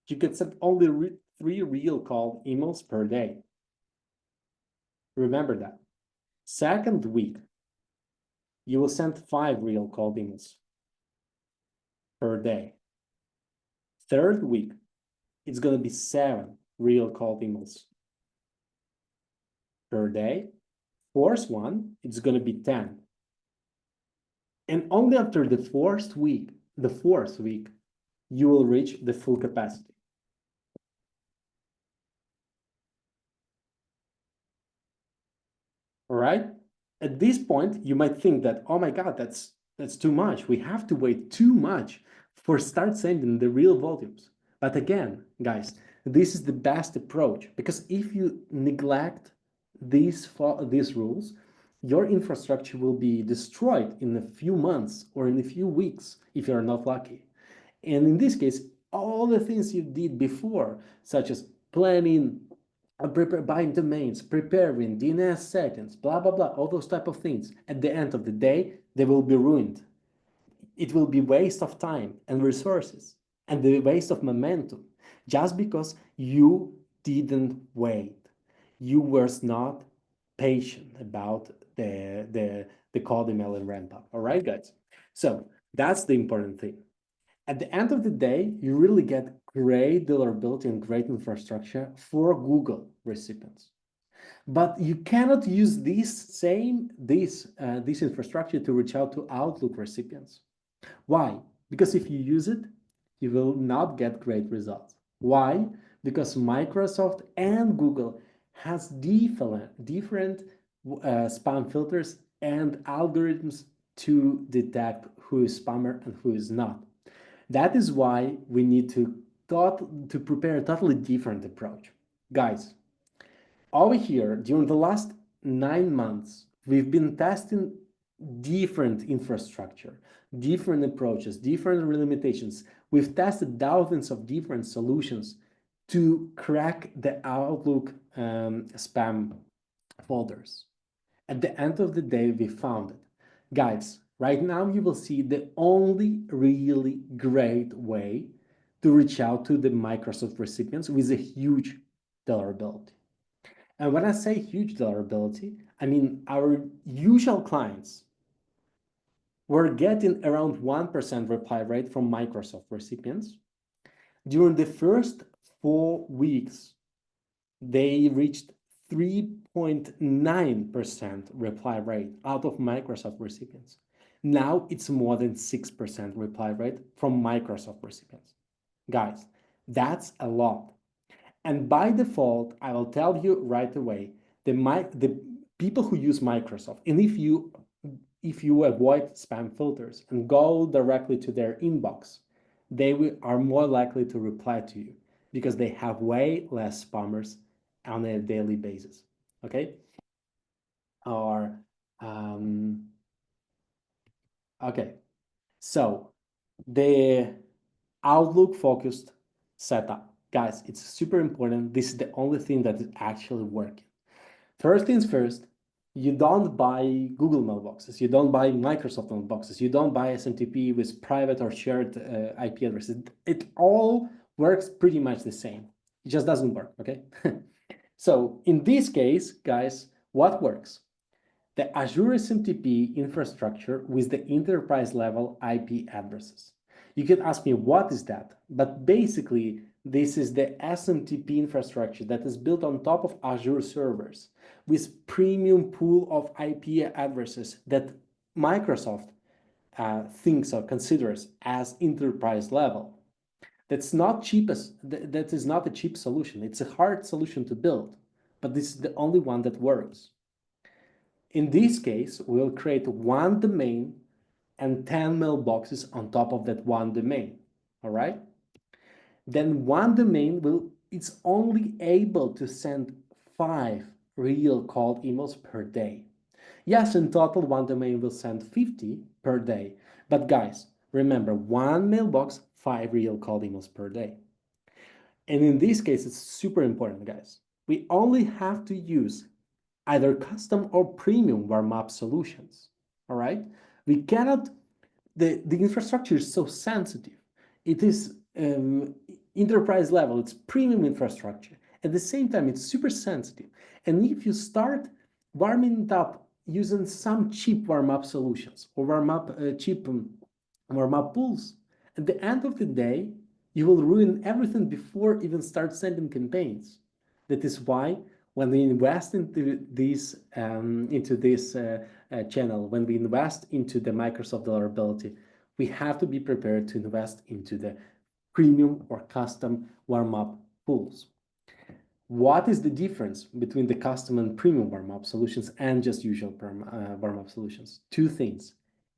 you can send only 3 real cold emails per day. Remember that. Second week, you will send 5 real cold emails per day. Third week, it's going to be 7 real cold emails per day. Fourth one, it's going to be 10. And only after the fourth week, you will reach the full capacity. All right? At this point, you might think that, oh my God, that's too much. We have to wait too much for start sending the real volumes. But again, guys, this is the best approach, because if you neglect these rules, your infrastructure will be destroyed in a few months or in a few weeks if you're not lucky. And in this case, all the things you did before, such as planning, buying domains, preparing DNS settings, blah, blah, blah, all those type of things, at the end of the day, they will be ruined. It will be waste of time and resources and the waste of momentum just because you didn't wait. You were not patient about the cold email and ramp up. All right, guys? So that's the important thing. At the end of the day, you really get great deliverability and great infrastructure for Google recipients. But you cannot use this infrastructure to reach out to Outlook recipients. Why? Because if you use it, you will not get great results. Why? Because Microsoft and Google has different spam filters and algorithms to detect who is spammer and who is not. That is why we need to prepare a totally different approach. Guys, over here, during the last 9 months, we've been testing different infrastructure, different approaches, different limitations. We've tested thousands of different solutions to crack the Outlook spam folders. At the end of the day, we found it. Guys, right now you will see the only really great way to reach out to the Microsoft recipients with a huge deliverability. And when I say huge deliverability, I mean our usual clients were getting around 1% reply rate from Microsoft recipients. During the first 4 weeks, they reached 3.9% reply rate out of Microsoft recipients. Now it's more than 6% reply rate from Microsoft recipients. Guys, that's a lot. And by default, I will tell you right away, the people who use Microsoft, and if you avoid spam filters and go directly to their inbox, they are more likely to reply to you because they have way less spammers on a daily basis. Okay? Or okay. So the Outlook focused setup. Guys, it's super important. This is the only thing that is actually working. First things first, you don't buy Google mailboxes, you don't buy Microsoft mailboxes, you don't buy SMTP with private or shared IP addresses. It all works pretty much the same. It just doesn't work, okay? So in this case, guys, what works? The Azure SMTP infrastructure with the enterprise level IP addresses. You can ask me, what is that? But basically, this is the SMTP infrastructure that is built on top of Azure servers with premium pool of IP addresses that Microsoft thinks or considers as enterprise level. That is not a cheap solution. It's a hard solution to build, but this is the only one that works. In this case, we'll create one domain and 10 mailboxes on top of that one domain, all right? Then one domain it's only able to send 5 real cold emails per day. Yes, in total, one domain will send 50 per day. But guys, remember, one mailbox, 5 real cold emails per day. And in this case, it's super important, guys. We only have to use either custom or premium warm-up solutions, all right? We cannot, the infrastructure is so sensitive. It is enterprise level, it's premium infrastructure. At the same time, it's super sensitive. And if you start warming it up using some cheap warm-up solutions or cheap warm-up pools, at the end of the day, you will ruin everything before even start sending campaigns. That is why when we invest into this channel, when we invest into the Microsoft Deliverability, we have to be prepared to invest into the premium or custom warm-up pools. What is the difference between the custom and premium warm-up solutions and just usual warm-up solutions? Two things.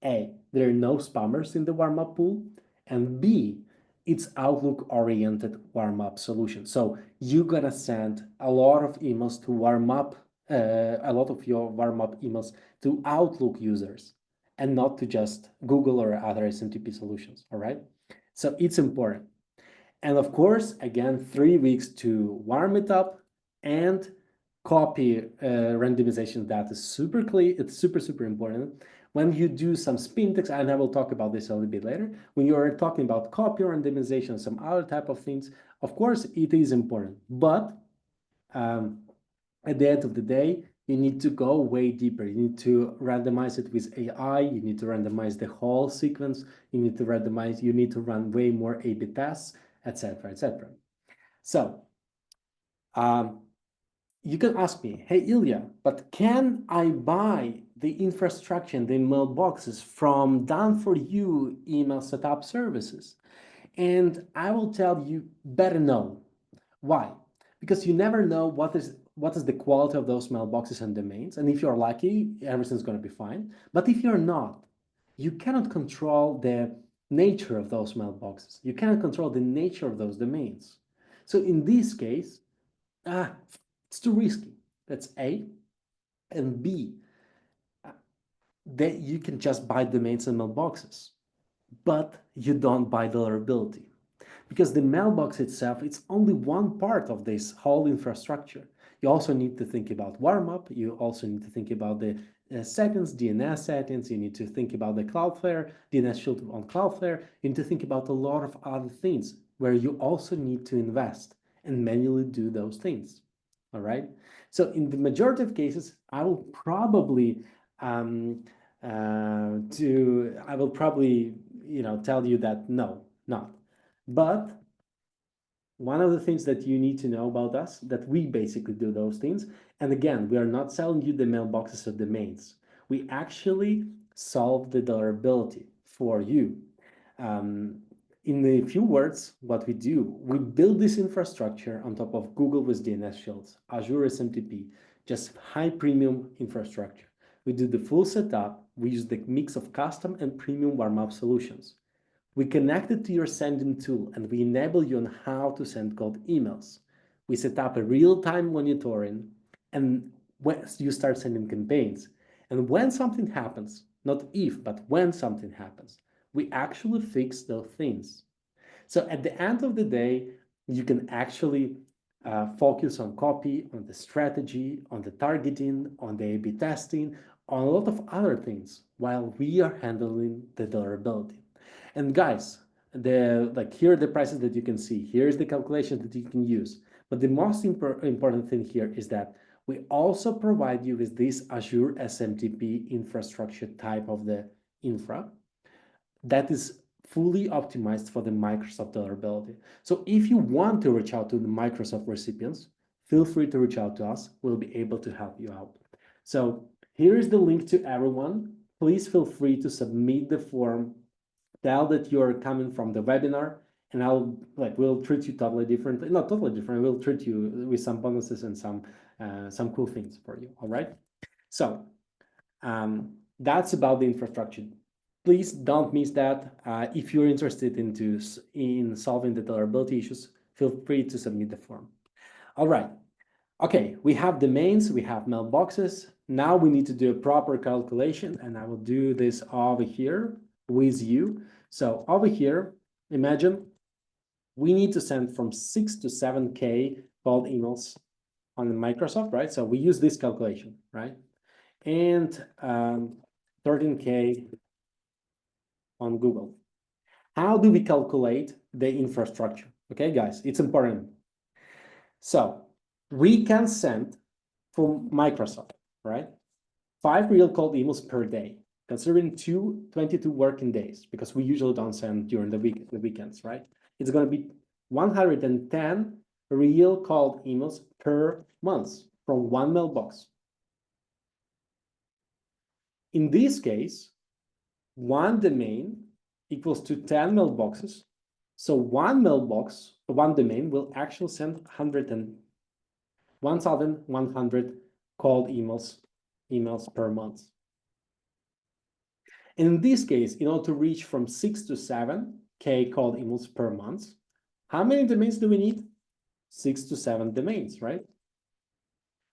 A, there are no spammers in the warm-up pool, and B, it's Outlook-oriented warm-up solution. So you're gonna send a lot of emails to warm up, a lot of your warm-up emails to Outlook users, and not to just Google or other SMTP solutions, all right? So it's important. And of course, again, 3 weeks to warm it up and copy randomization data super clear. It's super, super important. When you do some spin text, and I will talk about this a little bit later, when you're talking about copy randomization, some other type of things, of course, it is important. But at the end of the day, you need to go way deeper. You need to randomize it with AI. You need to randomize the whole sequence. You need to run way more A/B tests, etc., etc. So you can ask me, hey, Ilya, but can I buy the infrastructure and the mailboxes from done-for-you email setup services? And I will tell you, better no. Why? Because you never know what is the quality of those mailboxes and domains. And if you're lucky, everything's going to be fine. But if you're not, you cannot control the nature of those mailboxes. You cannot control the nature of those domains. So in this case, it's too risky. That's A. And B, that you can just buy domains and mailboxes, but you don't buy deliverability. Because the mailbox itself, it's only one part of this whole infrastructure. You also need to think about warm-up. You also need to think about the settings, DNS settings. You need to think about the Cloudflare, DNS filter on Cloudflare. You need to think about a lot of other things where you also need to invest and manually do those things. All right. So in the majority of cases, I will probably tell you that no, not. But one of the things that you need to know about us, that we basically do those things. And again, we are not selling you the mailboxes or domains. We actually solve the deliverability for you. In a few words, what we do, we build this infrastructure on top of Google with DNS shields, Azure SMTP, just high premium infrastructure. We do the full setup. We use the mix of custom and premium warm-up solutions. We connect it to your sending tool and we enable you on how to send cold emails. We set up a real-time monitoring and when you start sending campaigns. And when something happens, not if, but when something happens, we actually fix those things. So at the end of the day, you can actually focus on copy, on the strategy, on the targeting, on the A/B testing, on a lot of other things while we are handling the deliverability. And guys, here are the prices that you can see. Here's the calculation that you can use. But the most important thing here is that we also provide you with this Azure SMTP infrastructure type of the infra that is fully optimized for the Microsoft deliverability. So if you want to reach out to the Microsoft recipients, feel free to reach out to us. We'll be able to help you out. So here is the link to everyone. Please feel free to submit the form. Tell that you're coming from the webinar, and we'll treat you totally differently. Not totally different. We'll treat you with some bonuses and some some cool things for you. All right. So that's about the infrastructure. Please don't miss that. If you're interested in solving the deliverability issues, feel free to submit the form. All right. Okay, we have domains, we have mailboxes. Now we need to do a proper calculation, and I will do this over here with you. So over here, imagine we need to send from 6 to 7K cold emails on Microsoft, right? So we use this calculation, right? And 13K on Google. How do we calculate the infrastructure? Okay, guys, it's important. So we can send from Microsoft, right? 5 real cold emails per day, considering 22 working days, because we usually don't send during the weekends, right? It's going to be 110 real cold emails per month from one mailbox. In this case, one domain equals to 10 mailboxes. So one mailbox, one domain will actually send 1,100 cold emails per month. In this case, in order to reach from 6 to 7K cold emails per month, how many domains do we need? 6 to 7 domains, right?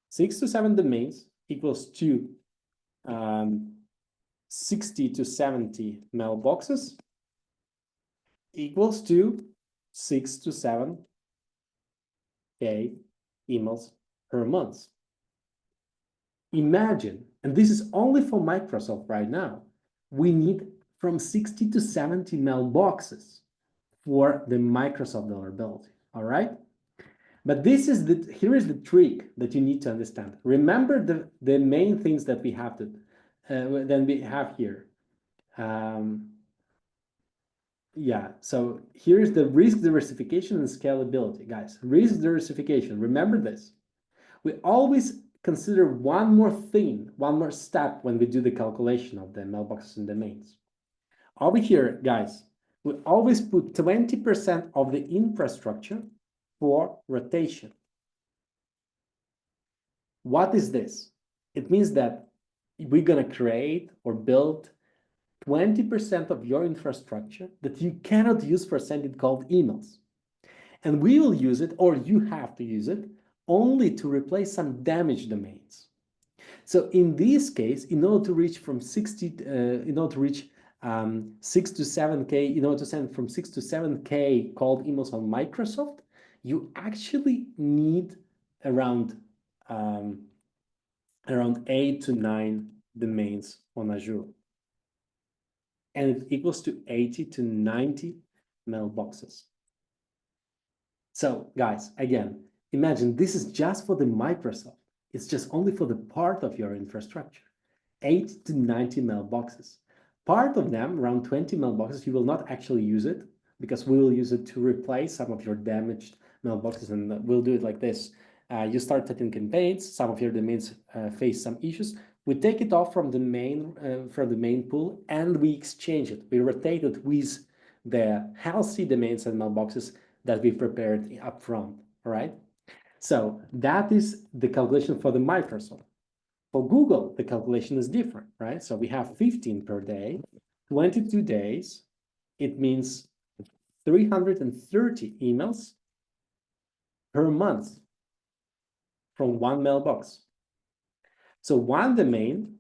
6 to 7 domains equals to 60 to 70 mailboxes equals to 6 to 7K emails per month. Imagine, and this is only for Microsoft right now, we need from 60 to 70 mailboxes for the Microsoft deliverability, all right? But here is the trick that you need to understand. Remember the main things that we have here. Yeah, so here's the risk diversification and scalability, guys. Risk diversification, remember this. We always consider one more thing, one more step when we do the calculation of the mailboxes and domains. Over here, guys, we always put 20% of the infrastructure for rotation. What is this? It means that we're going to create or build 20% of your infrastructure that you cannot use for sending cold emails. And we will use it, or you have to use it, only to replace some damaged domains. So in this case, in order to reach from 6 to 7K, in order to send from 6 to 7K cold emails on Microsoft, you actually need around 8 to 9 domains on Azure. And it equals to 80 to 90 mailboxes. So guys, again, imagine this is just for the Microsoft. It's just only for the part of your infrastructure, 8 to 90 mailboxes. Part of them, around 20 mailboxes, you will not actually use it because we will use it to replace some of your damaged mailboxes, and we'll do it like this. You start setting campaigns, some of your domains face some issues. We take it off from the main pool and we exchange it. We rotate it with the healthy domains and mailboxes that we prepared up front, all right? So that is the calculation for the Microsoft. For Google, the calculation is different, right? So we have 15 per day, 22 days. It means 330 emails per month from one mailbox. So one domain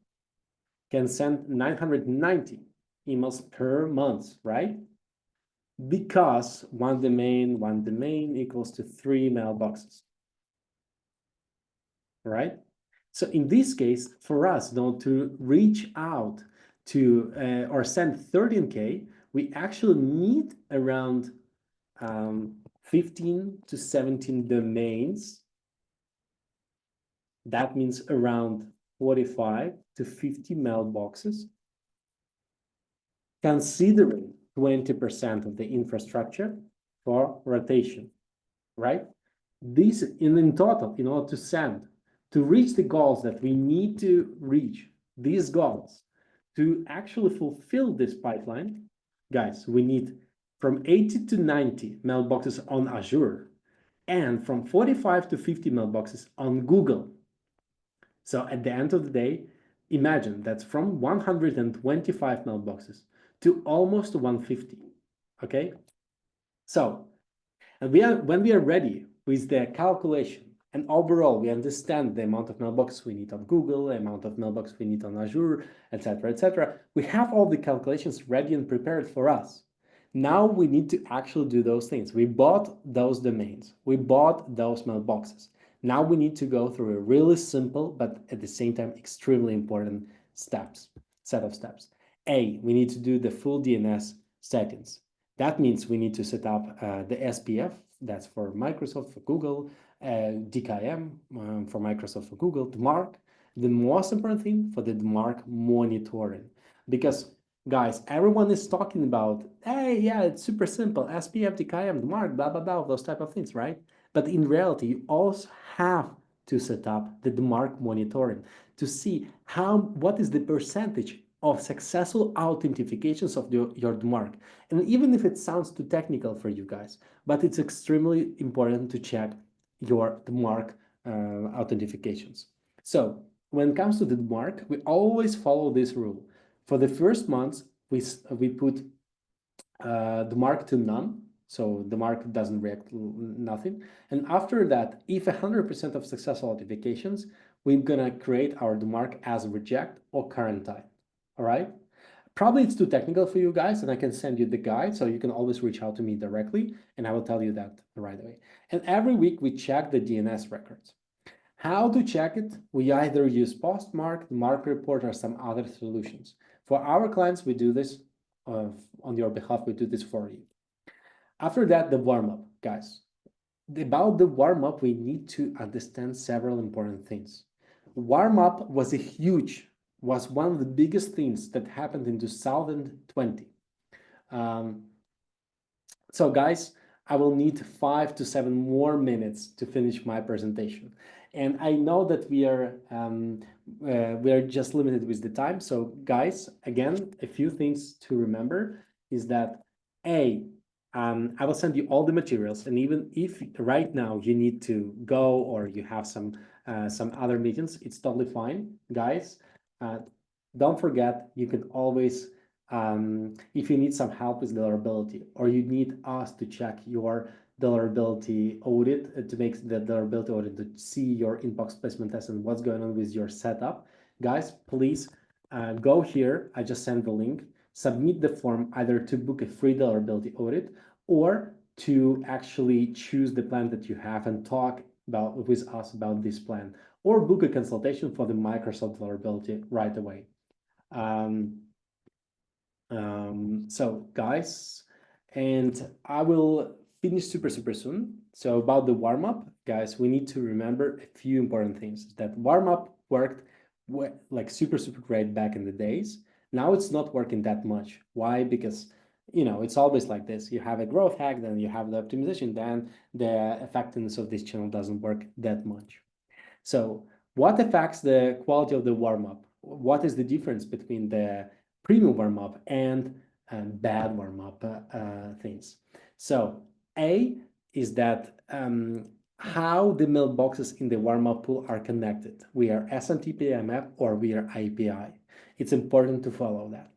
can send 990 emails per month, right? Because one domain equals to 3 mailboxes, right? So in this case, for us, to reach out to or send 13K, we actually need around 15 to 17 domains. That means around 45 to 50 mailboxes, considering 20% of the infrastructure for rotation, right? This in total, in order to reach the goals that we need to reach, these goals, to actually fulfill this pipeline, guys, we need from 80 to 90 mailboxes on Azure and from 45 to 50 mailboxes on Google. So at the end of the day, imagine that's from 125 mailboxes to almost 150. Okay, so and when we are ready with the calculation and overall we understand the amount of mailboxes we need on Google, the amount of mailboxes we need on Azure, etc., etc. We have all the calculations ready and prepared for us. Now we need to actually do those things. We bought those domains. We bought those mailboxes. Now we need to go through a really simple, but at the same time, extremely important set of steps. We need to do the full DNS settings. That means we need to set up the SPF, that's for Microsoft, for Google, DKIM for Microsoft, for Google, DMARC. The most important thing for the DMARC monitoring, because guys, everyone is talking about, hey, yeah, it's super simple, SPF, DKIM, DMARC, blah, blah, blah, those type of things, right? But in reality, you also have to set up the DMARC monitoring to see what is the percentage of successful authentications of your DMARC. And even if it sounds too technical for you guys, but it's extremely important to check your DMARC authentications. So when it comes to the DMARC, we always follow this rule. For the first months, we put DMARC to none, so the market doesn't react nothing. And after that, if 100% of successful authentications, we're gonna create our DMARC as reject or quarantine. All right. Probably it's too technical for you guys, and I can send you the guide, so you can always reach out to me directly, and I will tell you that right away. And every week we check the DNS records. How to check it? We either use Postmark, Mark Report, or some other solutions. For our clients, we do this on your behalf. We do this for you. After that, the warm-up, guys. About the warm-up, we need to understand several important things. Warm-up was one of the biggest things that happened in 2020. So guys, I will need 5 to 7 more minutes to finish my presentation. And I know that we are just limited with the time. So guys, again, a few things to remember is that I will send you all the materials, and even if right now you need to go or you have some other meetings, it's totally fine, guys. Don't forget, you can always, if you need some help with deliverability, or you need us to check your deliverability audit, to make the deliverability audit, to see your inbox placement test and what's going on with your setup, guys, please go here. I just sent the link. Submit the form either to book a free deliverability audit or to actually choose the plan that you have and talk with us about this plan, or book a consultation for the Microsoft deliverability right away. So guys, and I will finish super soon. So about the warm-up, guys, we need to remember a few important things. That warm-up worked like super great back in the days. Now it's not working that much. Why? Because it's always like this. You have a growth hack, then you have the optimization, then the effectiveness of this channel doesn't work that much. So what affects the quality of the warm-up? What is the difference between the premium warm-up and bad warm-up things? So A is that how the mailboxes in the warm-up pool are connected. We are SMTP/IMAP or we are API. It's important to follow that.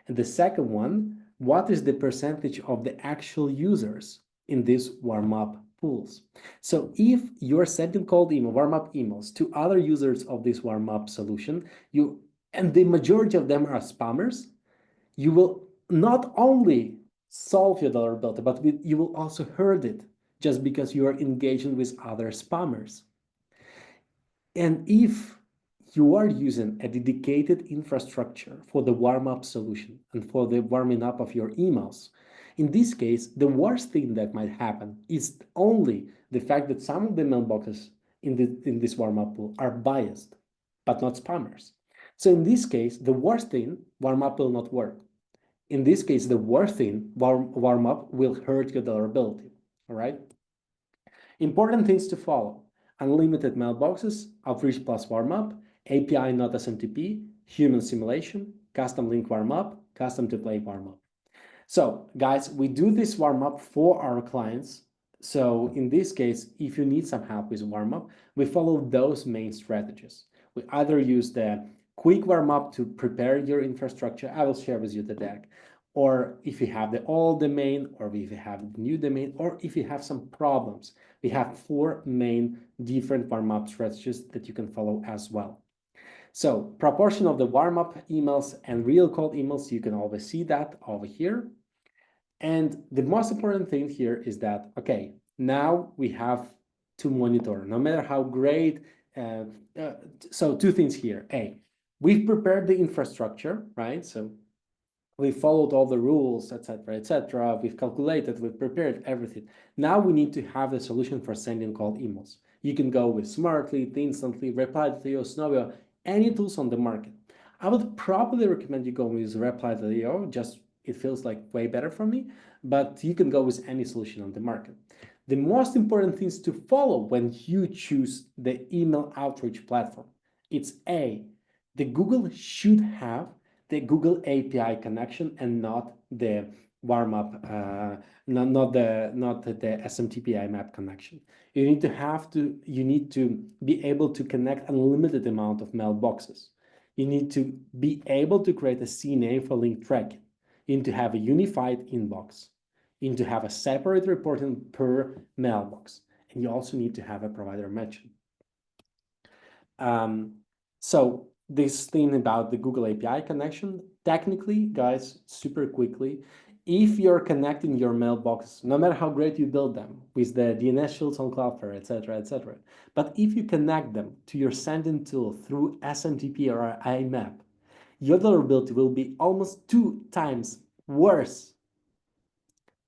And the second one, what is the percentage of the actual users in these warm-up pools? So if you're sending cold email, warm-up emails to other users of this warm-up solution, and the majority of them are spammers, you will not only solve your deliverability, but you will also hurt it just because you are engaging with other spammers. And if you are using a dedicated infrastructure for the warm-up solution and for the warming up of your emails, in this case, the worst thing that might happen is only the fact that some of the mailboxes in this warm-up pool are biased, but not spammers. So in this case, the worst thing, warm-up will not work. In this case, the worst thing, warm-up will hurt your deliverability, all right? Important things to follow: unlimited mailboxes, outreach plus warm-up, API not SMTP, human simulation, custom link warm-up, custom template warm-up. So guys, we do this warm-up for our clients. So in this case, if you need some help with warm-up, we follow those main strategies. We either use the quick warm-up to prepare your infrastructure. I will share with you the deck. Or if you have the old domain, or if you have the new domain, or if you have some problems. We have 4 main different warm-up strategies that you can follow as well. So proportion of the warm-up emails and real cold emails, you can always see that over here. And the most important thing here is that, okay, now we have to monitor, no matter how great. Uh, so 2 things here. A, we've prepared the infrastructure, right? So we followed all the rules, etc., etc. We've calculated, we've prepared everything. Now we need to have a solution for sending cold emails. You can go with Smartly, Instantly, Reply.io, Snowio, any tools on the market. I would probably recommend you go with Reply.io, just it feels like way better for me, but you can go with any solution on the market. The most important things to follow when you choose the email outreach platform, it's A, the Google should have the Google API connection and not the warm-up, not the SMTP IMAP connection. You need to be able to connect unlimited amount of mailboxes. You need to be able to create a CNAME for link tracking. You need to have a unified inbox. You need to have a separate reporting per mailbox. And you also need to have a provider matching. So this thing about the Google API connection, technically, guys, super quickly, if you're connecting your mailbox, no matter how great you build them with the DNS shields on Cloudflare, etc., but if you connect them to your sending tool through SMTP or IMAP, your deliverability will be almost 2 times worse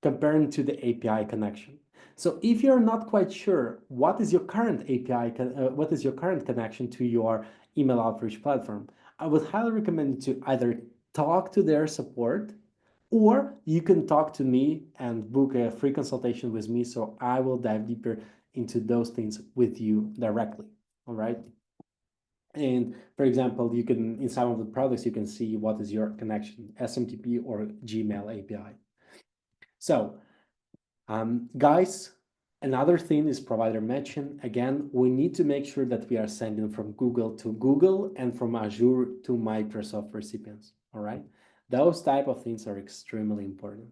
comparing to the API connection. So if you're not quite sure what is your current API, what is your current connection to your email outreach platform, I would highly recommend you to either talk to their support, or you can talk to me and book a free consultation with me, so I will dive deeper into those things with you directly. All right. And for example, you can, in some of the products, you can see what is your connection, SMTP or Gmail API. So guys, another thing is provider matching. Again, we need to make sure that we are sending from Google to Google and from Azure to Microsoft recipients. All right, those type of things are extremely important.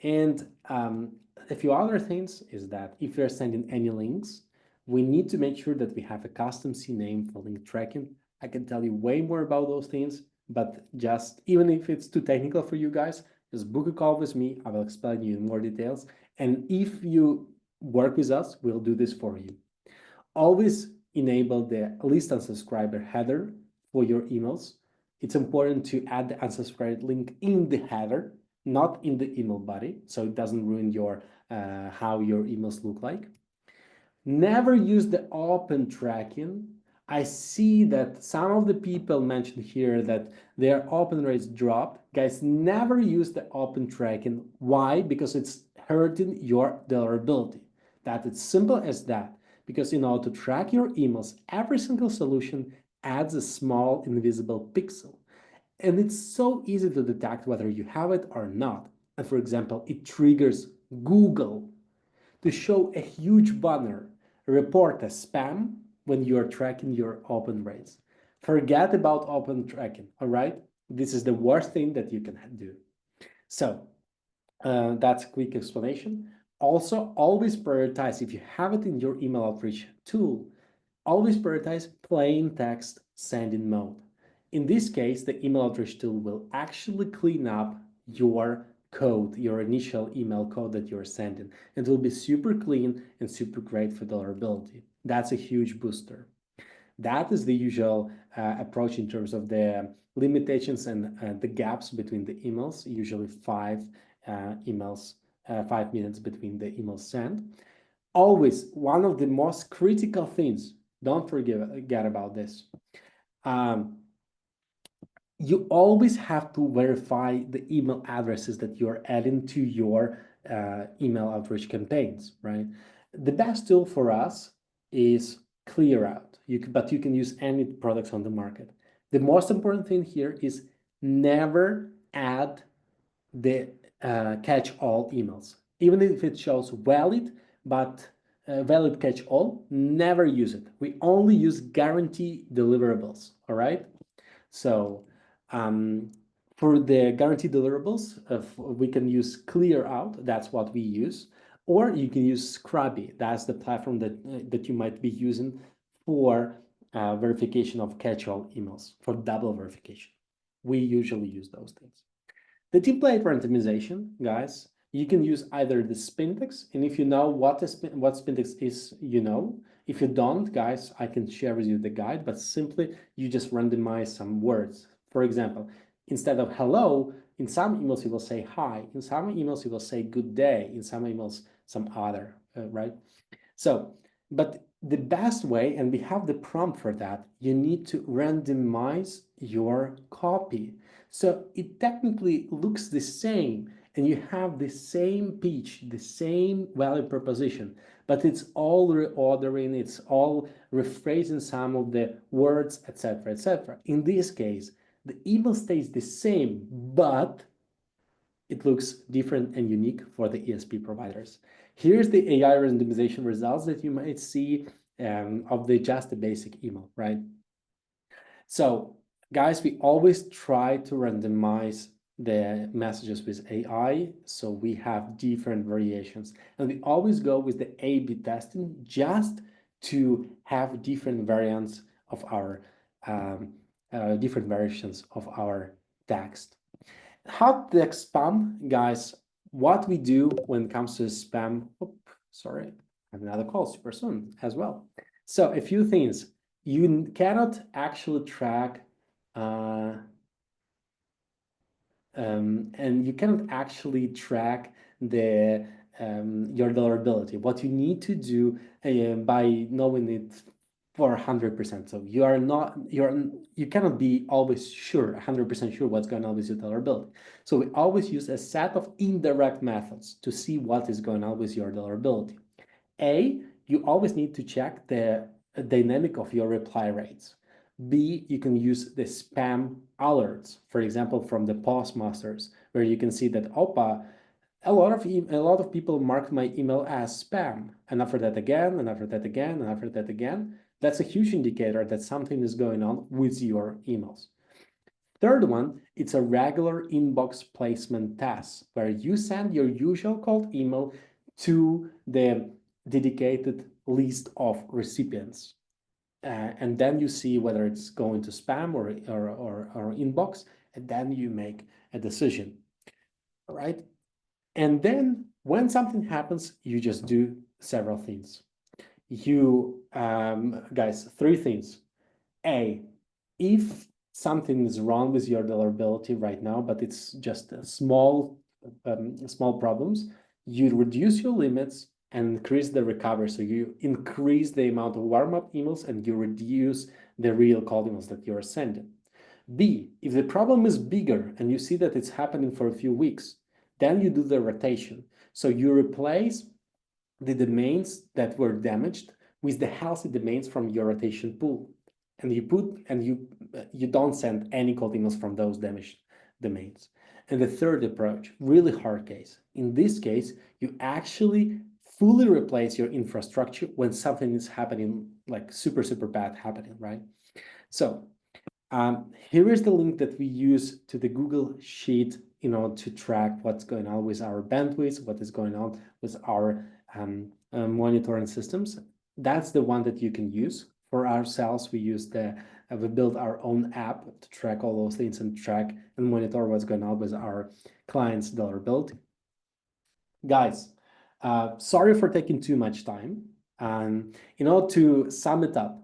And a few other things is that if you're sending any links, we need to make sure that we have a custom CNAME for link tracking. I can tell you way more about those things, but just even if it's too technical for you guys, just book a call with me. I will explain you in more details. And if you work with us, we'll do this for you. Always enable the list unsubscriber header for your emails. It's important to add the unsubscribe link in the header, not in the email body, so it doesn't ruin your how your emails look like. Never use the open tracking. I see that some of the people mentioned here that their open rates dropped. Guys, never use the open tracking. Why? Because it's hurting your deliverability. That it's simple as that. Because in order to track your emails, every single solution adds a small invisible pixel. And it's so easy to detect whether you have it or not. And for example, it triggers Google to show a huge banner, report as spam when you are tracking your open rates. Forget about open tracking, all right? This is the worst thing that you can do. So that's a quick explanation. Also, always prioritize, if you have it in your email outreach tool, always prioritize plain text sending mode. In this case, the email outreach tool will actually clean up your code, your initial email code that you're sending. It will be super clean and super great for deliverability. That's a huge booster. That is the usual approach in terms of the limitations and the gaps between the emails, usually 5 emails, 5 minutes between the emails sent. Always, one of the most critical things, don't forget about this. You always have to verify the email addresses that you're adding to your email outreach campaigns, right? The best tool for us is ClearOut, but you can use any products on the market. The most important thing here is never add the catch-all emails, even if it shows valid, but valid catch-all, never use it. We only use guarantee deliverables, all right? So for the guaranteed deliverables, we can use clear out. That's what we use. Or you can use Scrubby. That's the platform that you might be using for verification of catch-all emails, for double verification. We usually use those things. The template randomization, guys, you can use either the Spintex, and if you know what Spintex is, you know. If you don't, guys, I can share with you the guide, but simply you just randomize some words. For example, instead of hello, in some emails you will say hi, in some emails you will say good day, in some emails some other, right? So, but the best way, and we have the prompt for that, you need to randomize your copy. So it technically looks the same and you have the same pitch, the same value proposition, but it's all reordering, it's all rephrasing some of the words, etc., etc. In this case, the email stays the same, but it looks different and unique for the ESP providers. Here's the AI randomization results that you might see of just the basic email, right? So guys, we always try to randomize the messages with AI, so we have different variations. And we always go with the A/B testing just to have different variants of our, different versions of our text. How to detect spam, guys? What we do when it comes to spam? Sorry, I have another call super soon as well. So a few things. You cannot actually track, and you cannot actually track the your deliverability. What you need to do by knowing it for 100%. So you cannot be always sure, 100% sure what's going on with your deliverability. So we always use a set of indirect methods to see what is going on with your deliverability. A, you always need to check the dynamic of your reply rates. B, you can use the spam alerts, for example, from the postmasters, where you can see that, opa, a lot of people marked my email as spam, and after that again, and after that again, and after that again. That's a huge indicator that something is going on with your emails. Third one, it's a regular inbox placement task where you send your usual cold email to the dedicated list of recipients. And then you see whether it's going to spam or inbox, and then you make a decision. All right. And then when something happens, you just do several things. Guys, three things. A, if something is wrong with your deliverability right now, but it's just a small problems, you reduce your limits and increase the recovery. So you increase the amount of warm-up emails and you reduce the real cold emails that you're sending. B, if the problem is bigger and you see that it's happening for a few weeks, then you do the rotation. So you replace the domains that were damaged with the healthy domains from your rotation pool. And you don't send any cold emails from those damaged domains. And the third approach, really hard case. In this case, you actually fully replace your infrastructure when something is happening, like super, super bad happening, right? So here is the link that we use to the Google Sheet, to track what's going on with our bandwidth, what is going on with our monitoring systems. That's the one that you can use. For ourselves, we build our own app to track all those things and track and monitor what's going on with our clients' deliverability. Guys, sorry for taking too much time. To sum it up,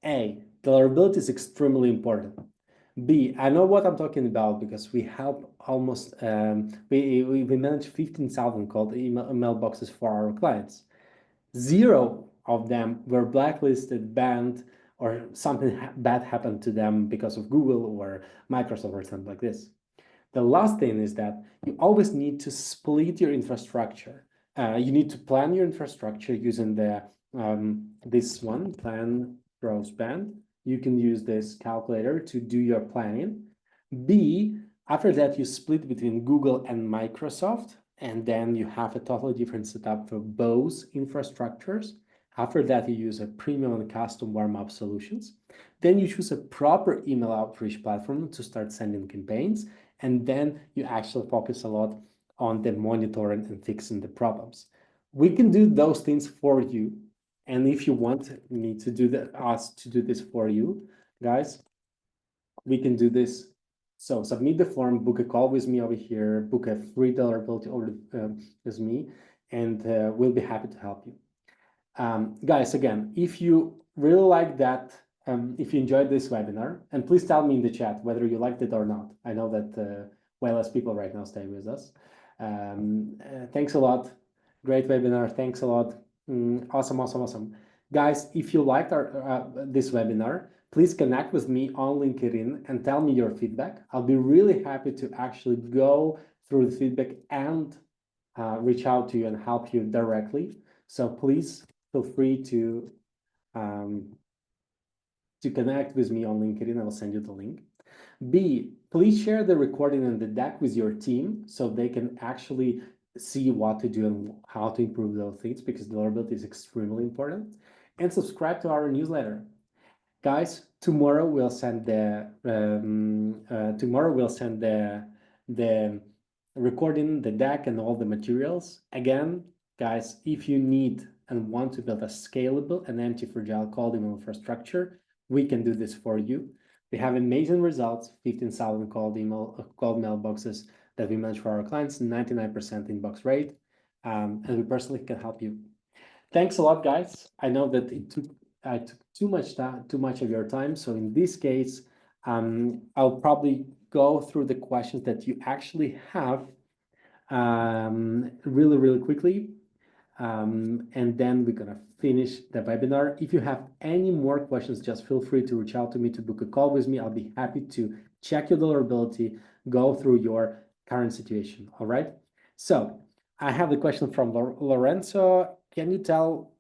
A, deliverability is extremely important. B, I know what I'm talking about because we help almost, we manage 15,000 cold mailboxes for our clients. 0 of them were blacklisted, banned, or something bad happened to them because of Google or Microsoft or something like this. The last thing is that you always need to split your infrastructure. You need to plan your infrastructure using this one, plan GrowthBand. You can use this calculator to do your planning. B, after that, you split between Google and Microsoft. and then you have a totally different setup for both infrastructures. After that, you use a premium and custom warm-up solutions. Then you choose a proper email outreach platform to start sending campaigns. And then you actually focus a lot on the monitoring and fixing the problems. We can do those things for you. And if you want me to do that, us to do this for you, guys, we can do this. So submit the form, book a call with me over here, book a free deliverability order with me, and we'll be happy to help you. Guys, again, if you really like that, if you enjoyed this webinar, and please tell me in the chat whether you liked it or not. I know that way less people right now stay with us. Thanks a lot. Great webinar. Thanks a lot. Awesome, awesome, awesome. Guys, if you liked our this webinar, please connect with me on LinkedIn and tell me your feedback. I'll be really happy to actually go through the feedback and reach out to you and help you directly. So please feel free to connect with me on LinkedIn. I will send you the link. B, please share the recording and the deck with your team so they can actually see what to do and how to improve those things, because deliverability is extremely important. And subscribe to our newsletter. Guys, tomorrow we'll send the recording, the deck, and all the materials. Again, guys, if you need and want to build a scalable and anti-fragile cold email infrastructure, we can do this for you. We have amazing results, 15,000 cold mailboxes that we manage for our clients, 99% inbox rate, and we personally can help you. Thanks a lot, guys. I know that I took too much of your time. So in this case, I'll probably go through the questions that you actually have really, really quickly. And then we're gonna finish the webinar. If you have any more questions, just feel free to reach out to me to book a call with me. I'll be happy to check your deliverability, go through your current situation. All right. So I have the question from Lorenzo. Can you tell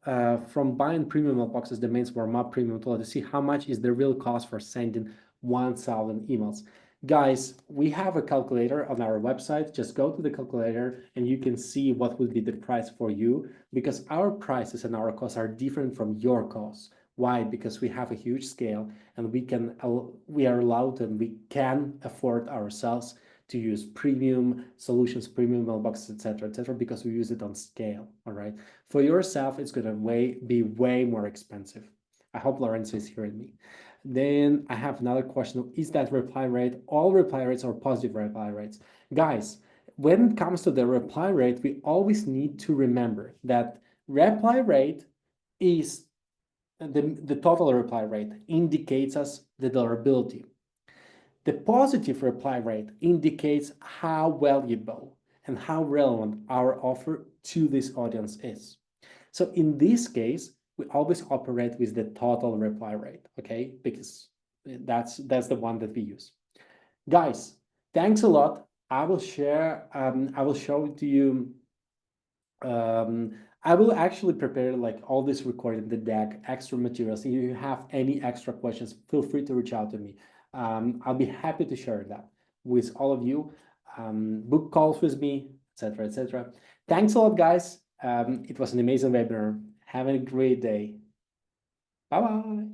from buying premium mailboxes, domains warm-up premium tool to see how much is the real cost for sending 1,000 emails? Guys, we have a calculator on our website. Just go to the calculator and you can see what would be the price for you, because our prices and our costs are different from your costs. Why? Because we have a huge scale and we are allowed and we can afford ourselves to use premium solutions, premium mailboxes, etc., because we use it on scale. All right. For yourself, it's going to be way more expensive. I hope Lorenzo is hearing me. Then I have another question. Is that reply rate all reply rates or positive reply rates? Guys, when it comes to the reply rate, we always need to remember that reply rate is the total reply rate, indicates us the deliverability. The positive reply rate indicates how valuable and how relevant our offer to this audience is. So in this case, we always operate with the total reply rate, okay? Because that's the one that we use. Guys, thanks a lot. I will show it to you. I will actually prepare like all this recording, the deck, extra materials. If you have any extra questions, feel free to reach out to me. I'll be happy to share that with all of you. Book calls with me, etc., etc. Thanks a lot, guys. It was an amazing webinar. Have a great day. Bye-bye.